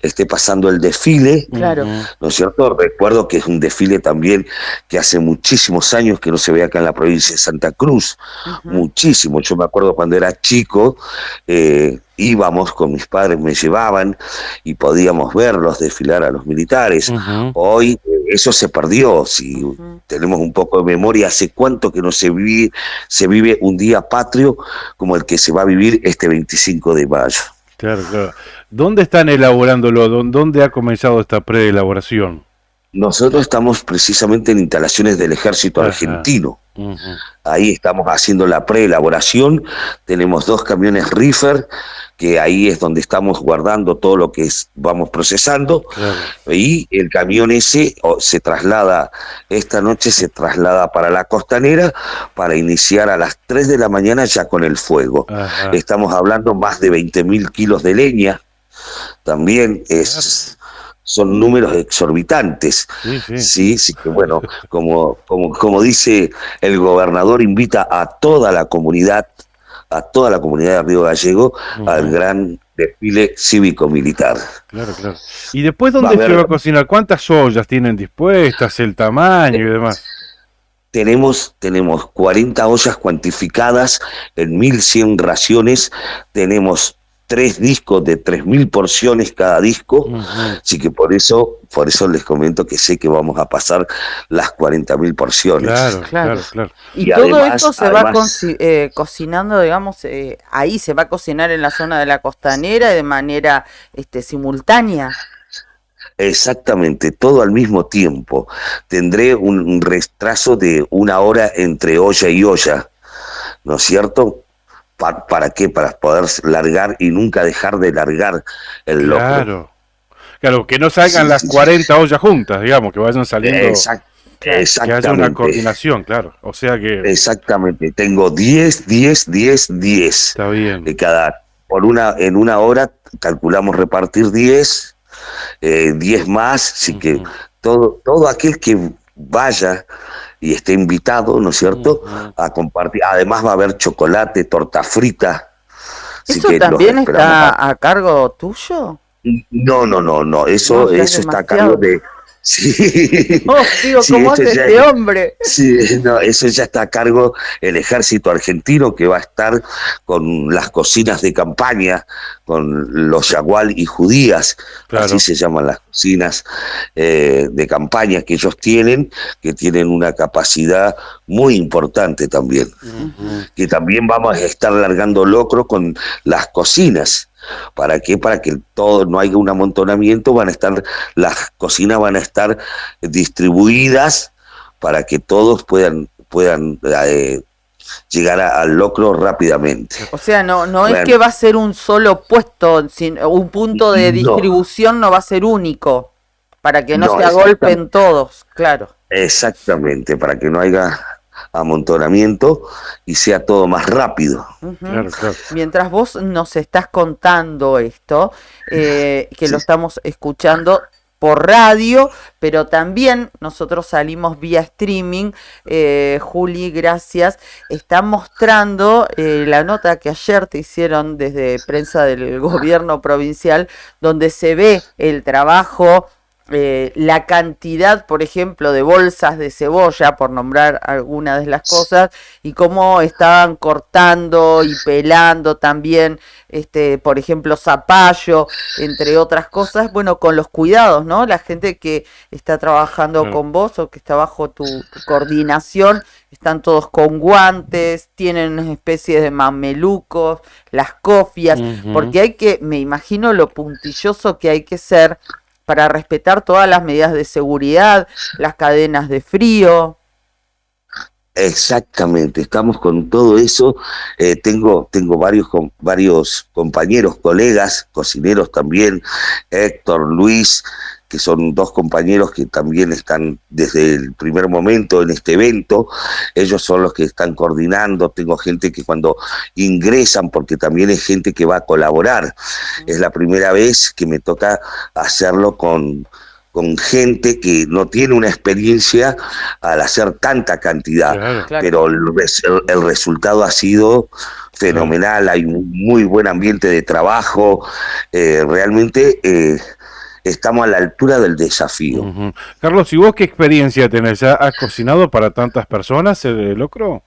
esté pasando el desfile, Claro. ¿no es cierto? Recuerdo que es un desfile también que hace muchísimos años que no se ve acá en la provincia de Santa Cruz, muchísimo. Yo me acuerdo cuando era chico, íbamos con mis padres, me llevaban y podíamos verlos desfilar a los militares. Hoy eso se perdió. Si tenemos un poco de memoria, ¿hace cuánto que no se vive un día patrio como el que se va a vivir este 25 de mayo? Claro, claro. ¿Dónde están elaborándolo? ¿Dónde ha comenzado esta preelaboración? Nosotros estamos precisamente en instalaciones del Ejército Argentino. Ahí estamos haciendo la preelaboración. Tenemos 2 camiones Reefer, que ahí es donde estamos guardando todo lo que vamos procesando. Claro. Y el camión ese se traslada, esta noche se traslada para la Costanera para iniciar a las 3 de la mañana ya con el fuego. Estamos hablando más de 20.000 kilos de leña. También son números exorbitantes. Sí, que bueno, como dice el gobernador, invita a toda la comunidad de Río Gallego al gran desfile cívico-militar. Claro. ¿Y después dónde se va a cocinar? ¿Cuántas ollas tienen dispuestas? ¿El tamaño y demás? Tenemos 40 ollas cuantificadas en 1.100 raciones. Tenemos 3 discos de 3.000 porciones cada disco, así que por eso les comento que sé que vamos a pasar las 40.000 porciones. Claro. Y todo además, esto se va cocinando, digamos, ahí se va a cocinar en la zona de la Costanera de manera simultánea. Exactamente, todo al mismo tiempo. Tendré un retraso de 1 hora entre olla y olla, ¿no es cierto? ¿Para qué? Para poder largar y nunca dejar de largar el locro. Claro, que no salgan las 40 ollas juntas, digamos, que vayan saliendo. Exactamente. Que haya una coordinación, claro. O sea que... Exactamente, tengo 10. Está bien. De cada, en 1 hora calculamos repartir 10 más, así que todo aquel que vaya y esté invitado, ¿no es cierto?, a compartir. Además va a haber chocolate, torta frita. ¿Eso también está a cargo tuyo? No, eso está a cargo de... Sí. ¿Cómo hace este hombre? Sí, eso ya está a cargo el Ejército Argentino, que va a estar con las cocinas de campaña, con los yagual y judías, así se llaman las cocinas de campaña que ellos tienen, que tienen una capacidad muy importante también. Que también vamos a estar largando locro con las cocinas. ¿Para qué? Para que todo no haya un amontonamiento, las cocinas van a estar distribuidas para que todos puedan llegar al locro rápidamente. O sea, no es que va a ser un solo puesto, un punto de distribución no va a ser único, para que no se agolpen todos, claro. Exactamente, para que no haya amontonamiento y sea todo más rápido. Claro. Mientras vos nos estás contando esto, que lo estamos escuchando por radio, pero también nosotros salimos vía streaming. Juli, gracias. Está mostrando la nota que ayer te hicieron desde prensa del gobierno provincial, donde se ve el trabajo, la cantidad, por ejemplo, de bolsas de cebolla, por nombrar algunas de las cosas, y cómo estaban cortando y pelando también, por ejemplo, zapallo, entre otras cosas, bueno, con los cuidados, ¿no? La gente que está trabajando con vos o que está bajo tu coordinación, están todos con guantes, tienen una especie de mamelucos, las cofias, porque me imagino lo puntilloso que hay que ser para respetar todas las medidas de seguridad, las cadenas de frío. Exactamente, estamos con todo eso. Tengo varios compañeros, colegas, cocineros también, Héctor, Luis, que son 2 compañeros que también están desde el primer momento en este evento. Ellos son los que están coordinando. Tengo gente que cuando ingresan, porque también es gente que va a colaborar, es la primera vez que me toca hacerlo con gente que no tiene una experiencia al hacer tanta cantidad, pero el resultado ha sido fenomenal. Hay un muy buen ambiente de trabajo, realmente estamos a la altura del desafío. Carlos, ¿y vos qué experiencia tenés? ¿Ya has cocinado para tantas personas el locro?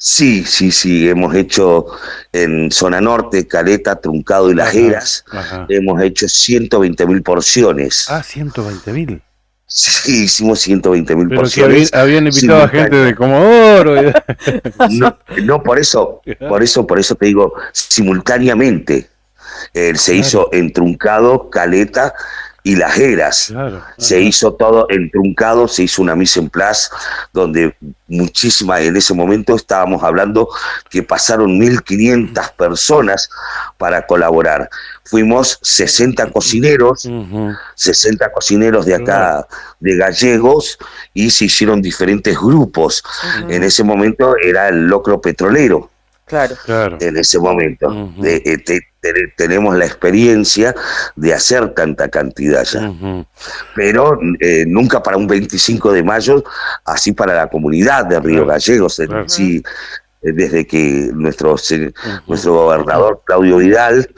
Sí, hemos hecho en zona norte, Caleta, Truncado y Las Ajá, Heras, ajá. hemos hecho 120.000 porciones. Ah, 120.000. Sí, hicimos 120.000 Pero que porciones. habían invitado a gente de Comodoro. No, por eso te digo, simultáneamente. Se Claro. hizo en Truncado, Caleta y Las Heras. Claro. Se Ajá. hizo todo en Truncado, se hizo una mise en place donde en ese momento estábamos hablando que pasaron 1.500 personas para colaborar. Fuimos 60 cocineros, Ujú. 60 cocineros de acá, de gallegos, y se hicieron diferentes grupos. En ese momento era el locro petrolero. Claro. Claro. En ese momento. Ujú. Tenemos la experiencia de hacer tanta cantidad ya, Ujú. pero nunca para un 25 de mayo, así para la comunidad de Río Claro, Gallegos. claro. Sí, desde que nuestro gobernador Claudio Vidal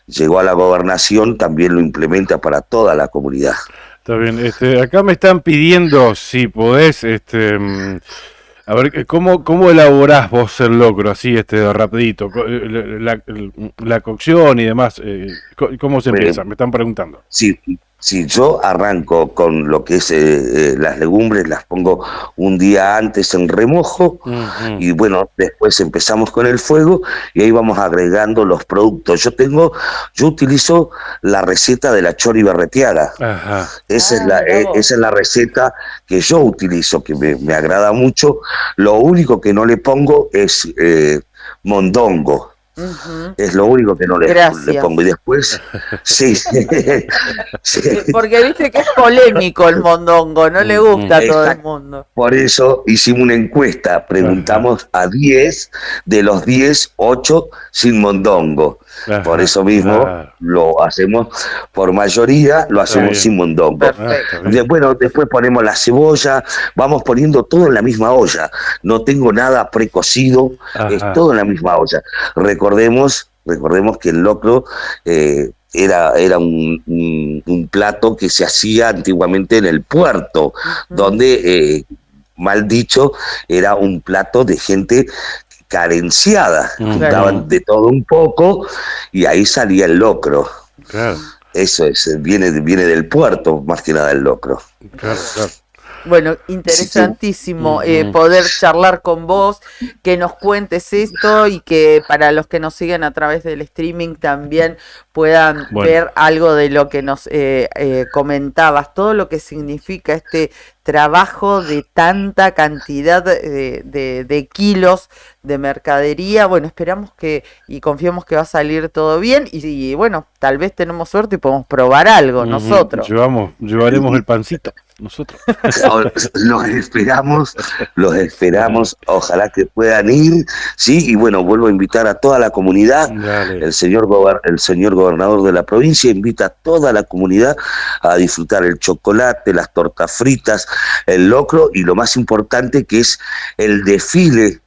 llegó a la gobernación, también lo implementa para toda la comunidad. Está bien. Acá me están pidiendo si podés, a ver, ¿cómo elaborás vos el locro? Así, rapidito, la cocción y demás, ¿cómo se empieza? Me están preguntando. Sí, yo arranco con lo que es las legumbres, las pongo un día antes en remojo. Ujú. Y bueno, después empezamos con el fuego y ahí vamos agregando los productos. Yo utilizo la receta de la chori berreteada. Ajá. Esa Mirá vos. es la receta que yo utilizo, que me agrada mucho. Lo único que no le pongo es mondongo. Ujú. Es lo único que no le Gracias. pongo. Y después, sí. Sí. Porque viste que es polémico el mondongo, no le gusta a todo el Exacto. mundo. Por eso hicimos una encuesta, preguntamos a 10, de los 10, 8 sin mondongo. Ajá, Por eso mismo claro. lo hacemos, por mayoría lo hacemos bien. sin mondongo. Perfecto. Está bien. Bueno, después ponemos la cebolla, vamos poniendo todo en la misma olla. No tengo nada precocido, es Ajá. todo en la misma olla. Recordemos que el locro era un plato que se hacía antiguamente en el puerto, donde, mal dicho, era un plato de gente carenciada. Ujú. Juntaban de todo un poco y ahí salía el locro. Claro, Eso viene del puerto, más que nada el locro. claro. Bueno, interesantísimo Ujú. poder charlar con vos, que nos cuentes esto y que para los que nos siguen a través del streaming también puedan Bueno. ver algo de lo que nos comentabas, todo lo que significa este trabajo de tanta cantidad de kilos de mercadería. Bueno, esperamos y confiamos que va a salir todo bien y bueno, tal vez tenemos suerte y podemos probar algo Ujú. nosotros. Llevaremos el pancito, nosotros. Los esperamos, ojalá que puedan ir, sí, y bueno, vuelvo a invitar a toda la comunidad. Dale. El señor gobernador de la provincia invita a toda la comunidad a disfrutar el chocolate, las tortas fritas, el locro y lo más importante que es el desfile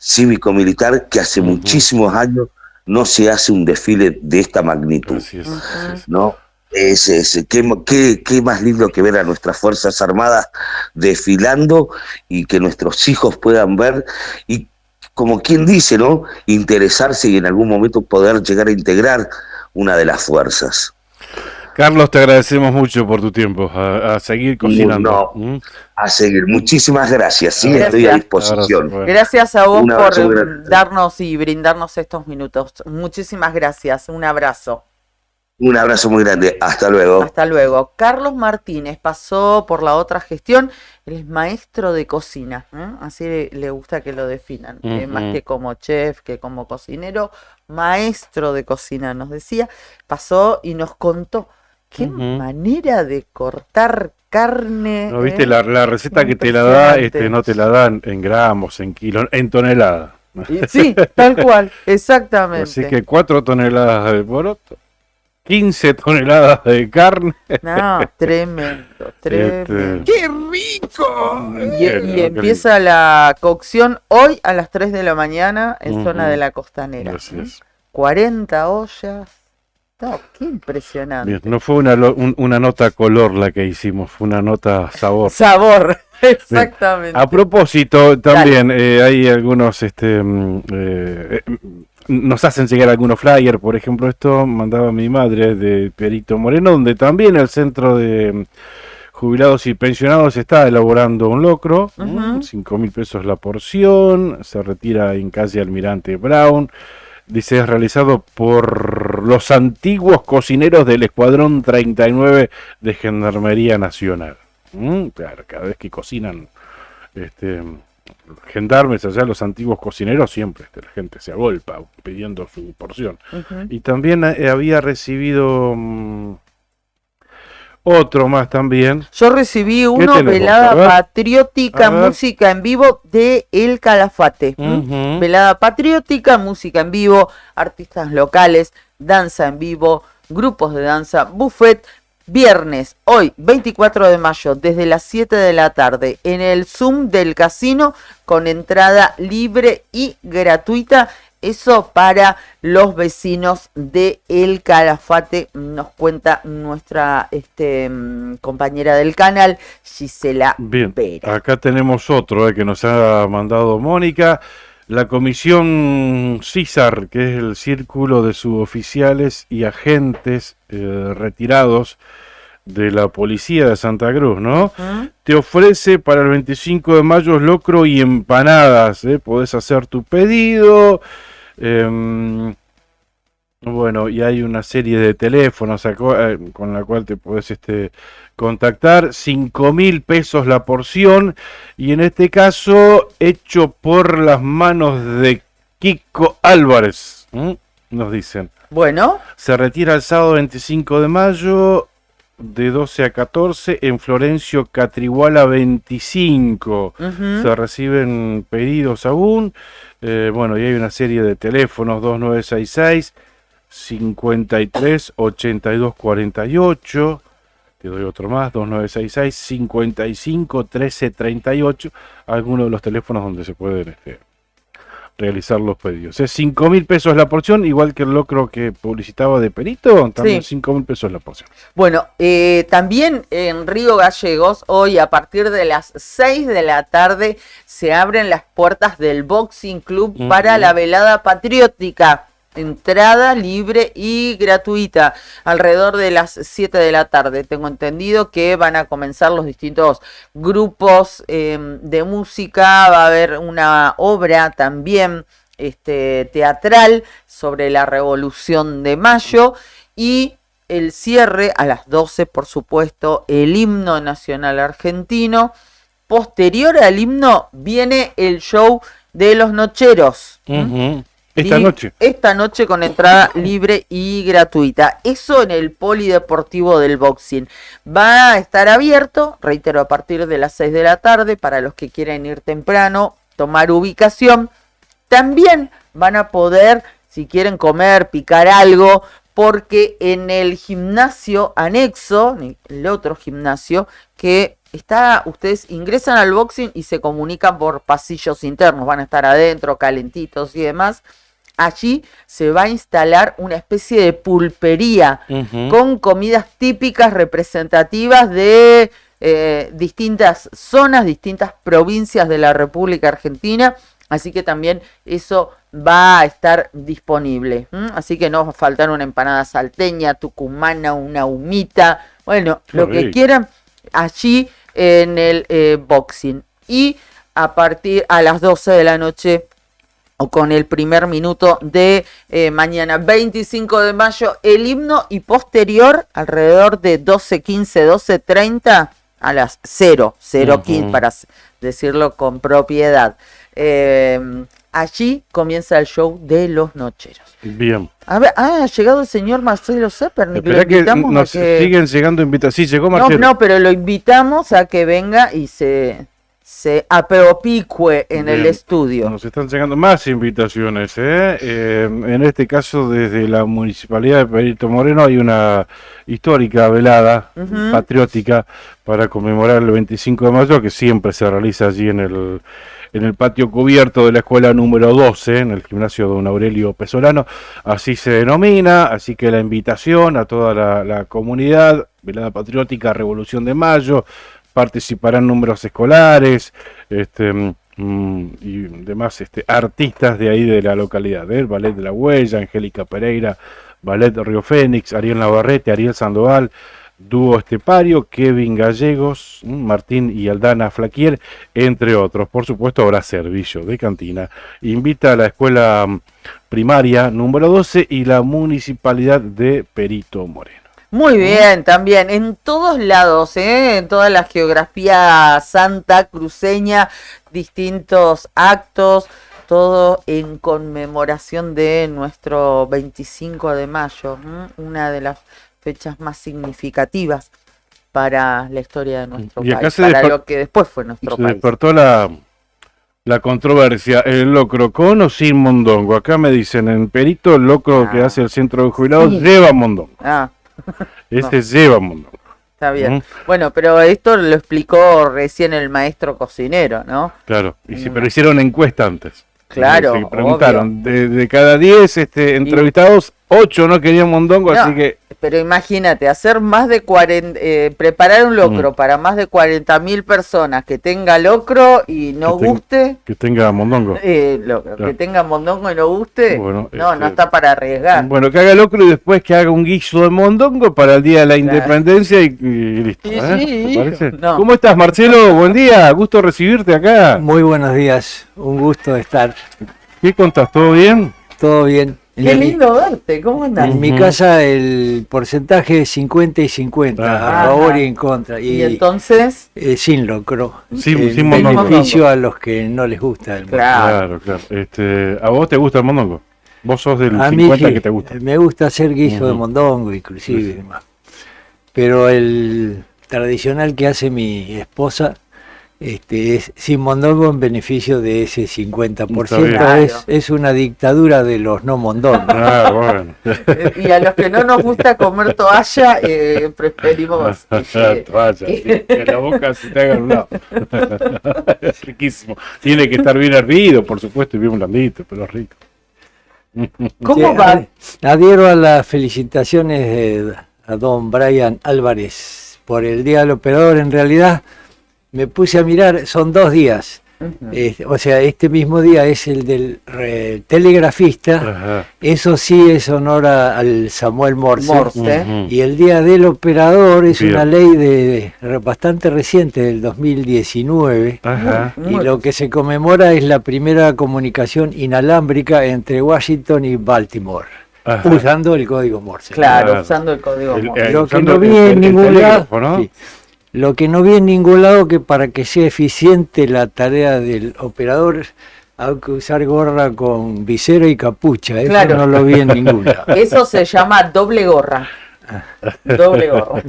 cívico-militar, que hace muchísimos años no se hace un desfile de esta magnitud, Así es, así es. ¿no? Qué más lindo que ver a nuestras Fuerzas Armadas desfilando y que nuestros hijos puedan ver y, como quien dice, ¿no?, interesarse y en algún momento poder llegar a integrar una de las fuerzas. Carlos, te agradecemos mucho por tu tiempo, a seguir cocinando. No, a seguir. Muchísimas gracias, sí, Gracias. estoy a disposición. Abrazo. Gracias a vos Un abrazo por grande. darnos y brindarnos estos minutos. Muchísimas gracias. Un abrazo. Un abrazo muy grande. Hasta luego. Hasta luego. Carlos Martínez pasó por la otra gestión. Él es maestro de cocina. Así le gusta que lo definan. Más que como chef, que como cocinero. Maestro de cocina, nos decía. Pasó y nos contó qué manera de cortar carne. ¿No viste la receta que te la da? Impresionante. No te la dan en gramos, en kilos, en toneladas. Sí, tal cual, exactamente. Así que 4 toneladas de poroto, 15 toneladas de carne. No, tremendo, tremendo. ¡Qué rico! Y empieza la cocción hoy a las 3 de la mañana en zona de la Costanera. Así es. 40 ollas. No, qué impresionante. Bien, no fue una nota color la que hicimos, fue una nota sabor. Sabor. Exactamente. A propósito, también hay algunos, nos hacen llegar algunos flyers, por ejemplo, esto mandaba mi madre de Perito Moreno, donde también el centro de jubilados y pensionados está elaborando un locro, 5.000 pesos la porción, se retira en calle Almirante Brown. Dice, es realizado por los antiguos cocineros del Escuadrón 39 de Gendarmería Nacional. Claro, cada vez que cocinan gendarmes allá, los antiguos cocineros, siempre la gente se agolpa pidiendo su porción. Y también había recibido otro más también. Yo recibí uno, tenemos? velada A ver. patriótica, A ver. música en vivo de El Calafate. Velada patriótica, música en vivo, artistas locales, danza en vivo, grupos de danza, buffet. Viernes, hoy, 24 de mayo, desde las 7 de la tarde, en el Zoom del casino, con entrada libre y gratuita. Eso para los vecinos de El Calafate, nos cuenta nuestra compañera del canal, Gisela Bien, Pera. acá tenemos otro que nos ha mandado Mónica. La comisión CISAR, que es el Círculo de Suboficiales y Agentes Retirados de la Policía de Santa Cruz, ¿no? Te ofrece para el 25 de mayo locro y empanadas, podés hacer tu pedido. Bueno, y hay una serie de teléfonos con la cual te podés contactar. 5.000 pesos la porción. Y en este caso, hecho por las manos de Kiko Álvarez. Nos dicen. Bueno, Se retira el sábado 25 de mayo de 12 a 14 en Florencio Catriguala 25. Se reciben pedidos aún. Bueno, y hay una serie de teléfonos: 2966 53 82 48. Te doy otro más: 2966 55 13 38. Algunos de los teléfonos donde se pueden realizar los pedidos. Es 5.000 pesos la porción, igual que el locro que publicitaba de Perito, también 5.000 pesos la porción. bueno, también en Río Gallegos, hoy a partir de las 6 de la tarde, se abren las puertas del Boxing Club para la velada patriótica. Entrada libre y gratuita, alrededor de las 7 de la tarde. Tengo entendido que van a comenzar los distintos grupos de música. Va a haber una obra también teatral sobre la Revolución de Mayo, y el cierre a las 12, por supuesto, el himno nacional argentino. Posterior al himno viene el show de los Nocheros. Esta noche con entrada libre y gratuita. Eso en el Polideportivo del Boxing. Va a estar abierto, reitero, a partir de las 6 de la tarde para los que quieren ir temprano, tomar ubicación. También van a poder, si quieren comer, picar algo, porque en el gimnasio anexo, el otro gimnasio que está, ustedes ingresan al Boxing y se comunican por pasillos internos, van a estar adentro, calentitos y demás. Allí se va a instalar una especie de pulpería con comidas típicas representativas de distintas zonas, distintas provincias de la República Argentina. Así que también eso va a estar disponible. Así que no va a faltar una empanada salteña, tucumana, una humita. Bueno, lo que quieran allí en el Boxing. Y a las 12 de la noche, o con el primer minuto de mañana 25 de mayo, el himno, y posterior, alrededor de 12:15, 12:30, a las 0:15, para decirlo con propiedad. Allí comienza el show de los Nocheros. Bien. A ver, ha llegado el señor Marcelo Zepernik. Espera que nos siguen llegando invitaciones. Sí, llegó Marcelo. No, pero lo invitamos a que venga y se apropicue en el estudio. Nos están llegando más invitaciones. En este caso, desde la Municipalidad de Perito Moreno hay una histórica velada patriótica para conmemorar el 25 de mayo, que siempre se realiza allí en el patio cubierto de la escuela número 12, en el gimnasio Don Aurelio Pesolano. Así se denomina, así que la invitación a toda la comunidad, velada patriótica, Revolución de Mayo, participarán números escolares, y demás artistas de ahí de la localidad, el Ballet de la Huella, Angélica Pereira, Ballet Río Fénix, Ariel Navarrete, Ariel Sandoval, Dúo Estepario, Kevin Gallegos, Martín y Aldana Flaquier, entre otros. Por supuesto habrá servicio de cantina. Invita a la escuela primaria número 12 y la municipalidad de Perito Moreno. Muy bien, también en todos lados, en toda la geografía santa cruceña, distintos actos, todo en conmemoración de nuestro 25 de mayo, una de las fechas más significativas para la historia de nuestro Y acá país, se para lo que después fue nuestro Se país. despertó la controversia, el locro con o sin mondongo. Acá me dicen, en Perito, el locro que hace el centro de jubilados Sí. lleva mondongo. Ah, Ese lleva mondongo. está bien. ¿Mm? Bueno, pero esto lo explicó recién el maestro cocinero, ¿no? Claro, pero hicieron encuesta antes. Claro, Sí, preguntaron, de cada 10 entrevistados, 8 no querían mondongo, No, así que... Pero imagínate, hacer más de 40, preparar un locro para más de 40.000 personas que tenga locro y no guste, Que tenga mondongo. que tenga mondongo y no guste, Bueno, no está para arriesgar. Bueno, que haga locro y después que haga un guiso de mondongo para el Día de la Independencia y listo. Sí, ¿eh? sí, ¿Te parece? no. ¿Cómo estás, Marcelo? Buen día, gusto recibirte acá. Muy buenos días, un gusto estar. ¿Qué contás? ¿Todo bien? Todo bien. Qué lindo verte, ¿cómo andás? En mi casa el porcentaje es 50 y 50, Ajá. a favor y en contra. Y entonces, sin locro. Sin mondongo. Beneficio a los que no les gusta el mondongo. claro. Claro. ¿A vos te gusta el mondongo? Vos sos del A mí 50 sí, que te gusta. me gusta hacer guiso de Ujú. mondongo inclusive. Sí, sí. Y demás. Pero el tradicional que hace mi esposa es sin mondongo en beneficio de ese 50%. Está bien. Claro. Es una dictadura de los no mondongos. Ah, bueno. Y a los que no nos gusta comer toalla, preferimos... Toalla, sí, que la boca se te haga a un lado. Es riquísimo. Tiene que estar bien hervido, por supuesto, y bien blandito, pero es rico. ¿Cómo Sí, va? Adhiero a las felicitaciones a don Brian Álvarez por el Día del Operador. En realidad me puse a mirar, son 2 días. O sea, este mismo día es el del telegrafista. Ajá. Eso sí es honor al Samuel Morse. Morse. Y el Día del Operador es Bien. una ley bastante reciente, del 2019. Ajá. Y lo que se conmemora es la primera comunicación inalámbrica entre Washington y Baltimore, Ajá. usando el código Morse. Claro, Claro. usando el código Morse. Lo que usando no vi en ningún lado, telégrafo, ¿no? sí. Lo que no vi en ningún lado, que para que sea eficiente la tarea del operador hay que usar gorra con visera y capucha. Eso Claro. no lo vi en ningún lado. Eso se llama doble gorra. Doble gorra.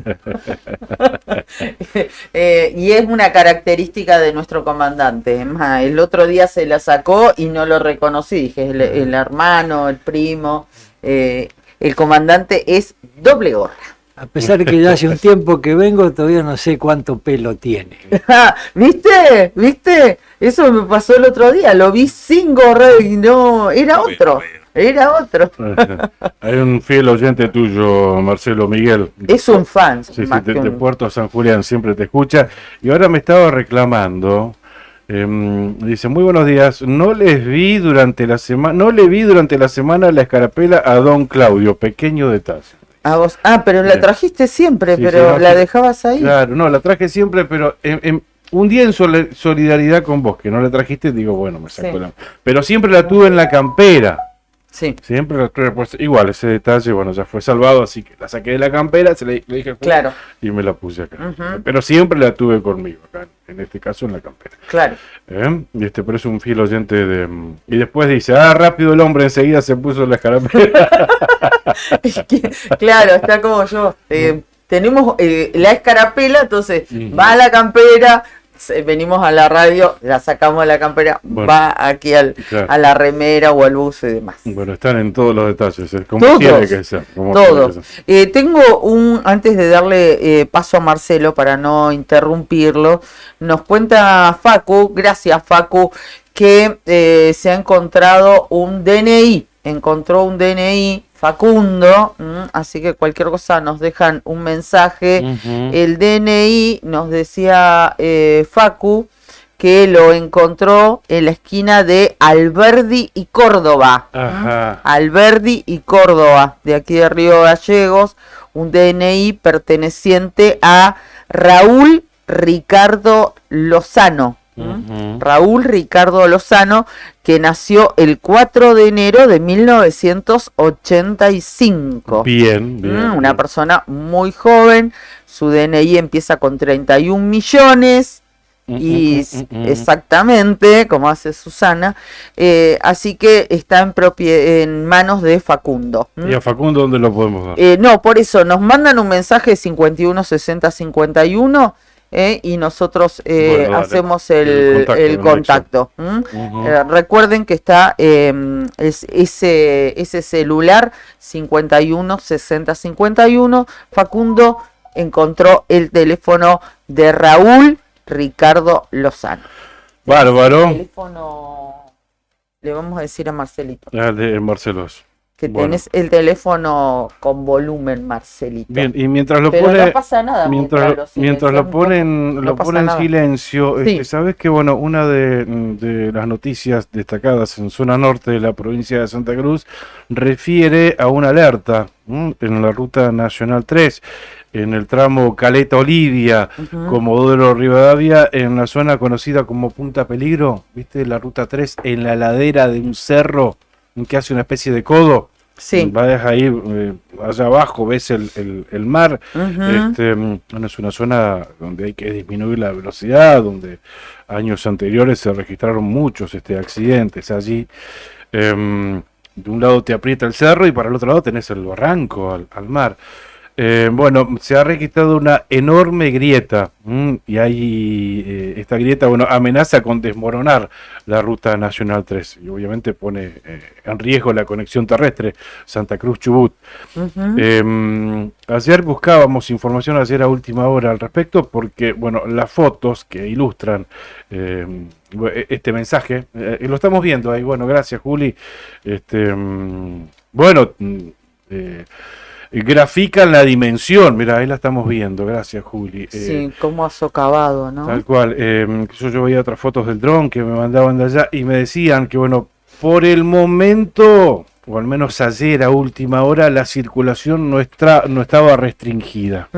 Y es una característica de nuestro comandante. Es más, el otro día se la sacó y no lo reconocí. Dije, el hermano, el primo. El comandante es doble gorra. A pesar de que ya hace un tiempo que vengo, todavía no sé cuánto pelo tiene. ¿Viste? ¿Viste? Eso me pasó el otro día. Lo vi sin gorra y no. Era otro. Era otro. Hay un fiel oyente tuyo, Marcelo Miguel. Es un fan. Sí, más que de un- Puerto San Julián, siempre te escucha. Y ahora me estaba reclamando. Dice, muy buenos días. No le vi durante la semana la escarapela a don Claudio. Pequeño detalle. A vos. Pero la trajiste siempre, Sí, pero sí, la sí. dejabas ahí. Claro, no, la traje siempre, pero un día en solidaridad con vos, que no la trajiste, digo, bueno, me sacó Sí. la... Pero siempre la tuve en la campera. Sí. Siempre la tuve, pues, igual, ese detalle, bueno, ya fue salvado, así que la saqué de la campera, le dije al juez Claro. y me la puse acá. Ujú. Pero siempre la tuve conmigo, acá, en este caso en la campera. Claro. Pero es un fiel oyente de... Y después dice, rápido el hombre enseguida se puso la escarapela. Es que, claro, está como yo. Tenemos la escarapela, entonces va a la campera, venimos a la radio, la sacamos de la campera, Bueno. va aquí Claro. a la remera o al buzo y demás. Bueno, están en todos los detalles, como Todos, tiene que ser. Como tiene Todos. que ser. Tengo antes de darle paso a Marcelo para no interrumpirlo, nos cuenta Facu, gracias Facu, que se ha encontrado un DNI encontró un DNI, Facundo, así que cualquier cosa nos dejan un mensaje. El DNI nos decía Facu que lo encontró en la esquina de Alberdi y Córdoba. Ajá. Alberdi y Córdoba, de aquí de Río Gallegos, un DNI perteneciente a Raúl Ricardo Lozano. Raúl Ricardo Lozano, que nació el 4 de enero de 1985. Bien, bien. Una bien. persona muy joven, su DNI empieza con 31 millones. Y exactamente, como hace Susana, así que está en manos de Facundo. ¿Y a Facundo dónde lo podemos dar? No, por eso nos mandan un mensaje 51 60 51 y nosotros Bueno, dale. hacemos El el contacto, contacto. Recuerden que está ese celular 51 60 51. Facundo encontró el teléfono de Raúl Ricardo Lozano. Bárbaro. El teléfono, le vamos a decir a Marcelito, Dale, Marcelos. que Bueno. tenés el teléfono con volumen, Marcelito. Bien, y mientras lo Pero pone, no pasa nada mientras lo silenciamos, ponen, no lo pasa ponen en nada. silencio, Sí. sabes que bueno, una de las noticias destacadas en zona norte de la provincia de Santa Cruz refiere a una alerta en la ruta nacional 3, en el tramo Caleta Olivia, Comodoro Rivadavia, en la zona conocida como Punta Peligro, ¿viste? La ruta 3 en la ladera de un cerro que hace una especie de codo. Sí. Vas ahí, allá abajo ves el mar. Bueno, es una zona donde hay que disminuir la velocidad, donde años anteriores se registraron muchos accidentes allí. De un lado te aprieta el cerro y para el otro lado tenés el barranco al mar. Bueno, se ha registrado una enorme grieta y hay esta grieta, bueno, amenaza con desmoronar la ruta nacional 3 y obviamente pone en riesgo la conexión terrestre Santa Cruz-Chubut. Ayer buscábamos información, ayer a última hora al respecto, porque, bueno, las fotos que ilustran este mensaje, lo estamos viendo ahí, bueno, gracias Juli, bueno, grafican la dimensión, mira, ahí la estamos viendo, gracias Juli. Sí, como ha socavado, ¿no? Tal cual, yo veía otras fotos del dron que me mandaban de allá y me decían que, bueno, por el momento, o al menos ayer a última hora, la circulación no estaba restringida.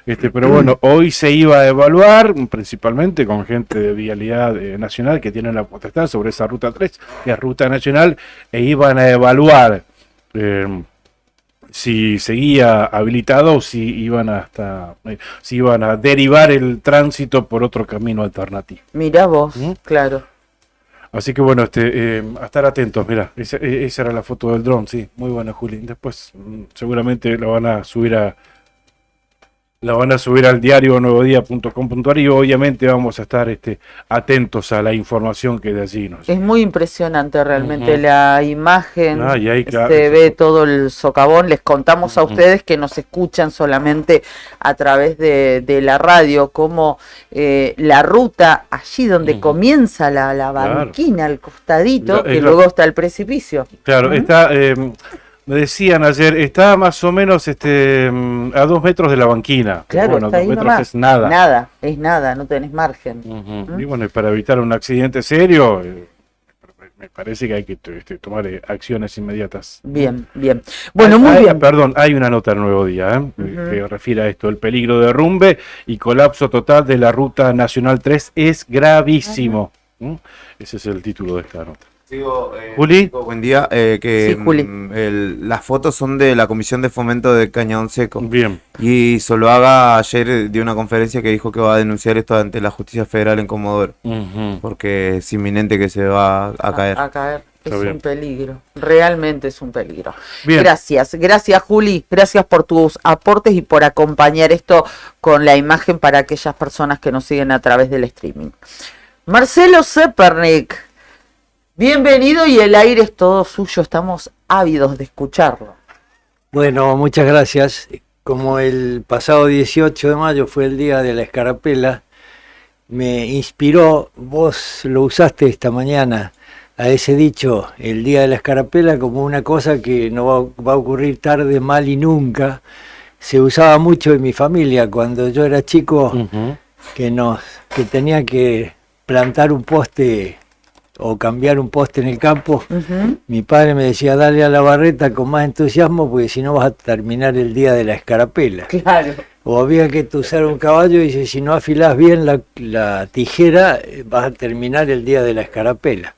Pero bueno, hoy se iba a evaluar, principalmente con gente de Vialidad Nacional que tienen la potestad sobre esa ruta 3, que es ruta nacional, e iban a evaluar si seguía habilitado o si iban a derivar el tránsito por otro camino alternativo. Mirá vos, claro. Así que bueno, a estar atentos, mirá, esa era la foto del dron, sí, muy buena Juli. Después seguramente la van a subir al diario nuevodía.com.ar y obviamente vamos a estar atentos a la información que de allí nos Es muy impresionante realmente la imagen, y ahí, claro, se ve todo el socavón. Les contamos a ustedes que nos escuchan solamente a través de la radio, como la ruta allí donde comienza la banquina, al costadito, que luego está el precipicio. Claro, está... me decían ayer, está más o menos a 2 metros de la banquina. Claro, Bueno, está 2 ahí metros nomás. es nada. Nada, es nada, no tenés margen. Y bueno, y para evitar un accidente serio, me parece que hay que tomar acciones inmediatas. Bien, bien. Bueno, muy bien. Perdón, hay una nota del Nuevo Día que refiere a esto. El peligro de derrumbe y colapso total de la ruta nacional 3 es gravísimo. Ese es el título de esta nota. Juli. Buen día. Sí, Juli. Las fotos son de la Comisión de Fomento de Cañadón Seco. Bien. Y Soloaga ayer dio una conferencia que dijo que va a denunciar esto ante la Justicia Federal en Comodoro. Porque es inminente que se va a caer. A caer. Es Está bien. un peligro, realmente es un peligro. Bien. Gracias Juli, gracias por tus aportes y por acompañar esto con la imagen para aquellas personas que nos siguen a través del streaming. Marcelo Zepernik, bienvenido y el aire es todo suyo, estamos ávidos de escucharlo. Bueno, muchas gracias. Como el pasado 18 de mayo fue el día de la escarapela, me inspiró, vos lo usaste esta mañana, a ese dicho, el día de la escarapela, como una cosa que no va a ocurrir tarde, mal y nunca. Se usaba mucho en mi familia cuando yo era chico, que tenía que plantar un poste o cambiar un poste en el campo. Mi padre me decía, dale a la barreta con más entusiasmo, porque si no vas a terminar el día de la escarapela. Claro. O había que usar un caballo y dice, si no afilás bien la tijera, vas a terminar el día de la escarapela.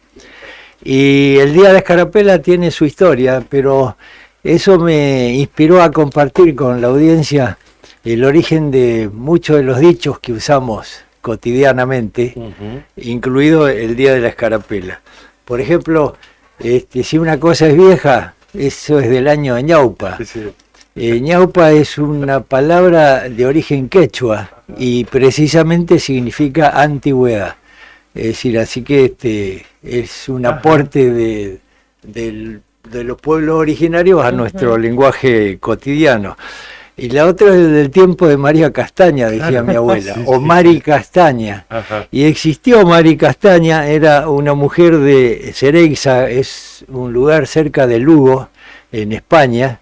Y el día de la escarapela tiene su historia, pero eso me inspiró a compartir con la audiencia el origen de muchos de los dichos que usamos cotidianamente, incluido el día de la escarapela. Por ejemplo, si una cosa es vieja, eso es del año ñaupa. Ñaupa es una palabra de origen quechua y precisamente significa antigüedad. Es decir, así que es un aporte de los pueblos originarios a nuestro lenguaje cotidiano. Y la otra es del tiempo de María Castaña, decía mi abuela, o Mari Castaña. Y existió Mari Castaña, era una mujer de Cereixa, es un lugar cerca de Lugo, en España.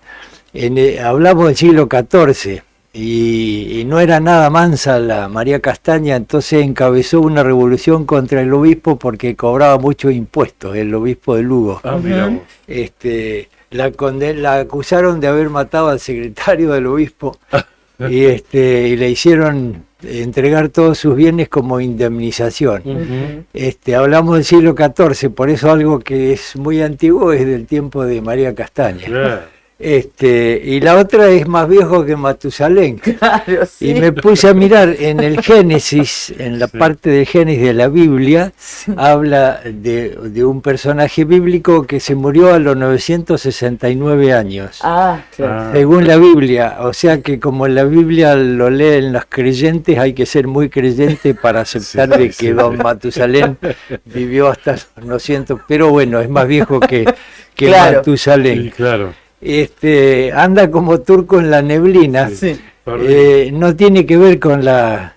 Hablamos del siglo XIV. Y no era nada mansa la María Castaña, entonces encabezó una revolución contra el obispo porque cobraba muchos impuestos, el obispo de Lugo. La acusaron de haber matado al secretario del obispo y le hicieron entregar todos sus bienes como indemnización. Hablamos del siglo XIV, por eso algo que es muy antiguo es del tiempo de María Castaña. Y la otra es más viejo que Matusalén. Claro, sí. Y me puse a mirar en el Génesis, en la parte del Génesis de la Biblia, habla de un personaje bíblico que se murió a los 969 años. Claro. Según la Biblia, o sea que como en la Biblia lo leen los creyentes, hay que ser muy creyente para aceptar de que don Matusalén vivió hasta los 900, pero bueno, es más viejo que Claro. Matusalén. Sí, claro. Anda como turco en la neblina. No tiene que ver con la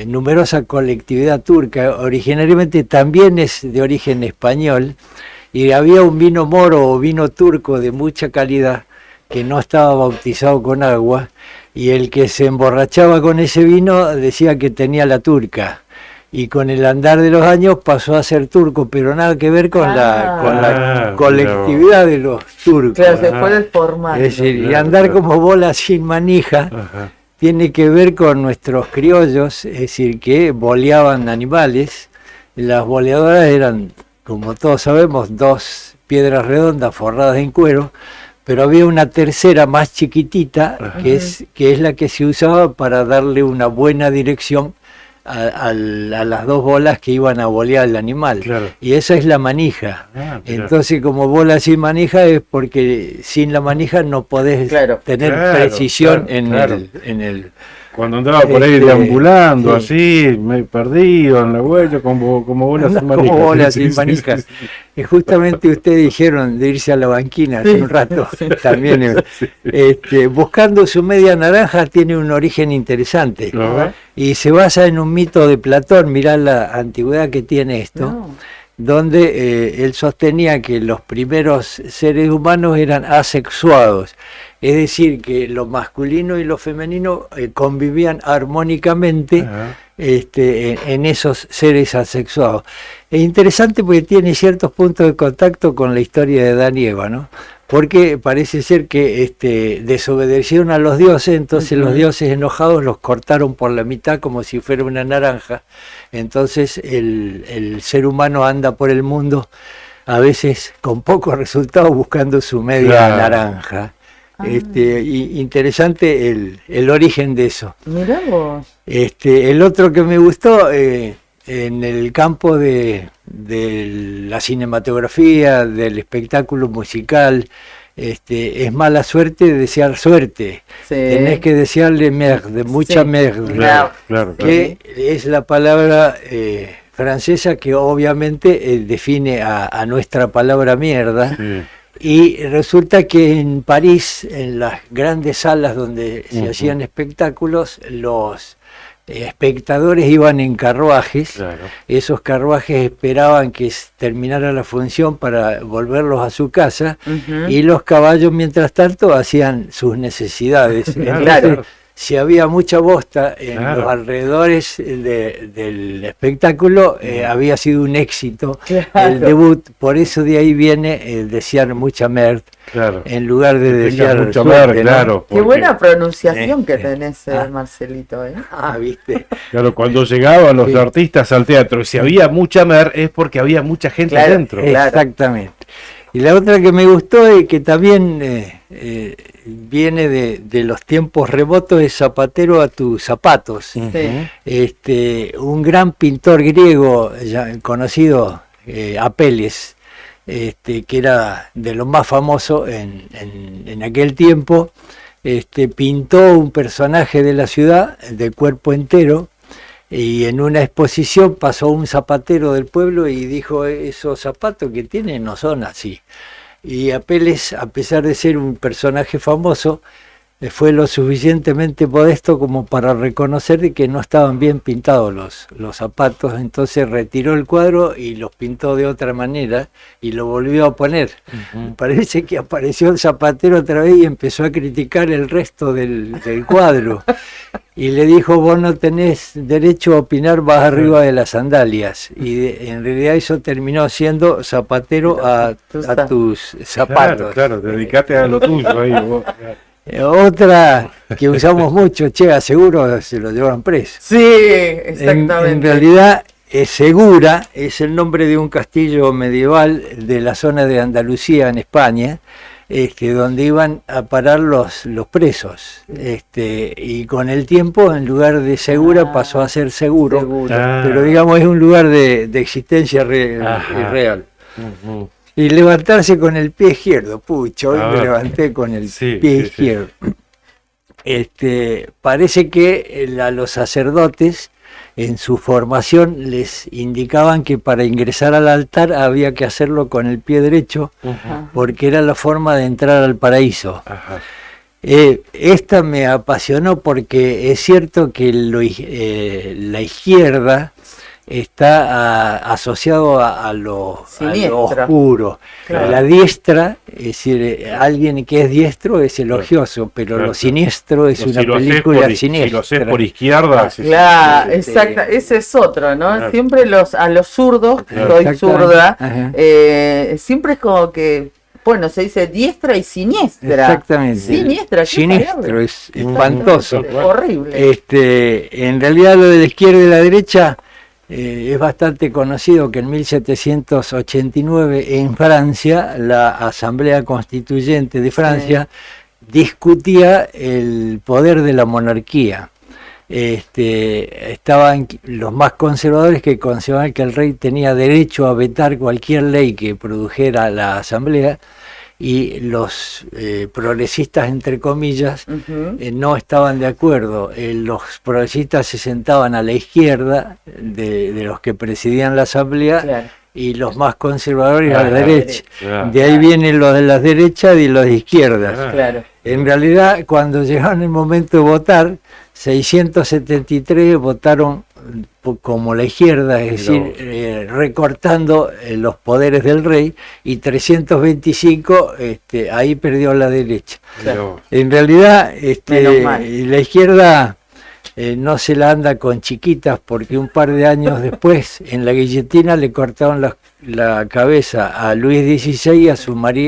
numerosa colectividad turca. Originariamente también es de origen español y había un vino moro o vino turco de mucha calidad que no estaba bautizado con agua, y el que se emborrachaba con ese vino decía que tenía la turca. Y con el andar de los años pasó a ser turco, pero nada que ver con la colectividad de los turcos. Claro, se fue deformando. Es decir, y andar como bola sin manija tiene que ver con nuestros criollos, es decir, que boleaban animales. Las boleadoras eran, como todos sabemos, dos piedras redondas forradas en cuero, pero había una tercera más chiquitita, que es la que se usaba para darle una buena dirección a las dos bolas que iban a bolear el animal. Y esa es la manija. Entonces, como bola sin manija es porque sin la manija no podés tener precisión en el Cuando andaba por ahí deambulando, así, me perdido en la huella, como bolas sin manija. Como bolas sin manija. Y justamente ustedes dijeron de irse a la banquina hace un rato. También buscando su media naranja tiene un origen interesante. Y se basa en un mito de Platón. Mirá la antigüedad que tiene esto. Donde él sostenía que los primeros seres humanos eran asexuados, es decir, que lo masculino y lo femenino convivían armónicamente en esos seres asexuados. Es interesante porque tiene ciertos puntos de contacto con la historia de Adán y Eva, ¿no? Porque parece ser que desobedecieron a los dioses, entonces los dioses enojados los cortaron por la mitad como si fuera una naranja. Entonces el ser humano anda por el mundo a veces con pocos resultados buscando su media naranja. Interesante el origen de eso. Mirá vos. El otro que me gustó en el campo de la cinematografía, del espectáculo musical, es mala suerte desear suerte. Tenés que desearle merde, mucha merde, que es la palabra francesa que obviamente define a nuestra palabra mierda. Y resulta que en París, en las grandes salas donde se hacían espectáculos, los espectadores iban en carruajes. Claro. Esos carruajes esperaban que terminara la función para volverlos a su casa, y los caballos, mientras tanto, hacían sus necesidades. Entonces, Claro. si había mucha bosta en Claro. los alrededores del espectáculo, había sido un éxito el debut. Por eso de ahí viene el desear mucha merd, Claro. en lugar de Que tengas desear mucho suerte, mer, ¿no? claro. Qué porque, buena pronunciación que Eh, tenés, ah. Marcelito, ¿eh? Ah, viste. Claro, cuando llegaban los Sí. artistas al teatro, si había mucha mer, es porque había mucha gente Claro. adentro. Exactamente. Y la otra que me gustó y que también viene de los tiempos remotos es Zapatero a tus zapatos. Sí. Un gran pintor griego conocido, Apeles, que era de lo más famoso en aquel tiempo, pintó un personaje de la ciudad de cuerpo entero, y en una exposición pasó un zapatero del pueblo y dijo: esos zapatos que tienen no son así. Y Apeles, a pesar de ser un personaje famoso, fue lo suficientemente modesto como para reconocer de que no estaban bien pintados los zapatos. Entonces retiró el cuadro y los pintó de otra manera y lo volvió a poner. Parece que apareció el zapatero otra vez y empezó a criticar el resto del cuadro. Y le dijo: vos no tenés derecho a opinar más arriba de las sandalias. Y en realidad eso terminó siendo Zapatero a tus zapatos. Claro, dedicate a lo tuyo ahí. Vos. Otra que usamos mucho: che, seguro se lo llevaron preso. Sí, exactamente. En realidad, Segura es el nombre de un castillo medieval de la zona de Andalucía, en España, donde iban a parar los presos. Y con el tiempo, en lugar de Segura, pasó a ser Seguro. Ah. Pero digamos, es un lugar de existencia Ajá. real. Ujú. Y levantarse con el pie izquierdo, pucho, hoy A me ver. levanté con el Sí, pie sí, sí. izquierdo. Parece que a los sacerdotes en su formación les indicaban que para ingresar al altar había que hacerlo con el pie derecho, porque era la forma de entrar al paraíso. Ajá. Esta me apasionó porque es cierto que la izquierda está asociado a lo Siniestra. oscuro. Claro. La diestra, es decir, alguien que es diestro es elogioso, pero Claro. lo siniestro es No, una si lo haces película por, si siniestra. lo haces por izquierda, sí, sí. Claro, Sí, sí. exacto, ese es otro, ¿no? Claro. Siempre a los zurdos, Claro. soy Exactamente. zurda, Ajá. siempre es como que, bueno, se dice diestra y siniestra. Exactamente. Siniestra, qué Siniestro, palabra. es espantoso. Horrible. En realidad lo de la izquierda y la derecha es bastante conocido, que en 1789 en Francia, la Asamblea Constituyente de Francia discutía el poder de la monarquía. Estaban los más conservadores, que consideraban que el rey tenía derecho a vetar cualquier ley que produjera la Asamblea, y los progresistas, entre comillas, no estaban de acuerdo. Los progresistas se sentaban a la izquierda de los que presidían la Asamblea, Claro. y los más conservadores a la Claro. derecha. Claro. De ahí vienen los de las derechas y los de izquierdas. Claro. En realidad, cuando llegaron el momento de votar, 673 votaron como la izquierda, es decir, recortando los poderes del rey, y 325 ahí perdió la derecha. Pero- En realidad, Menos mal. la izquierda no se la anda con chiquitas, porque un par de años después, en la guillotina, le cortaron la cabeza a Luis XVI y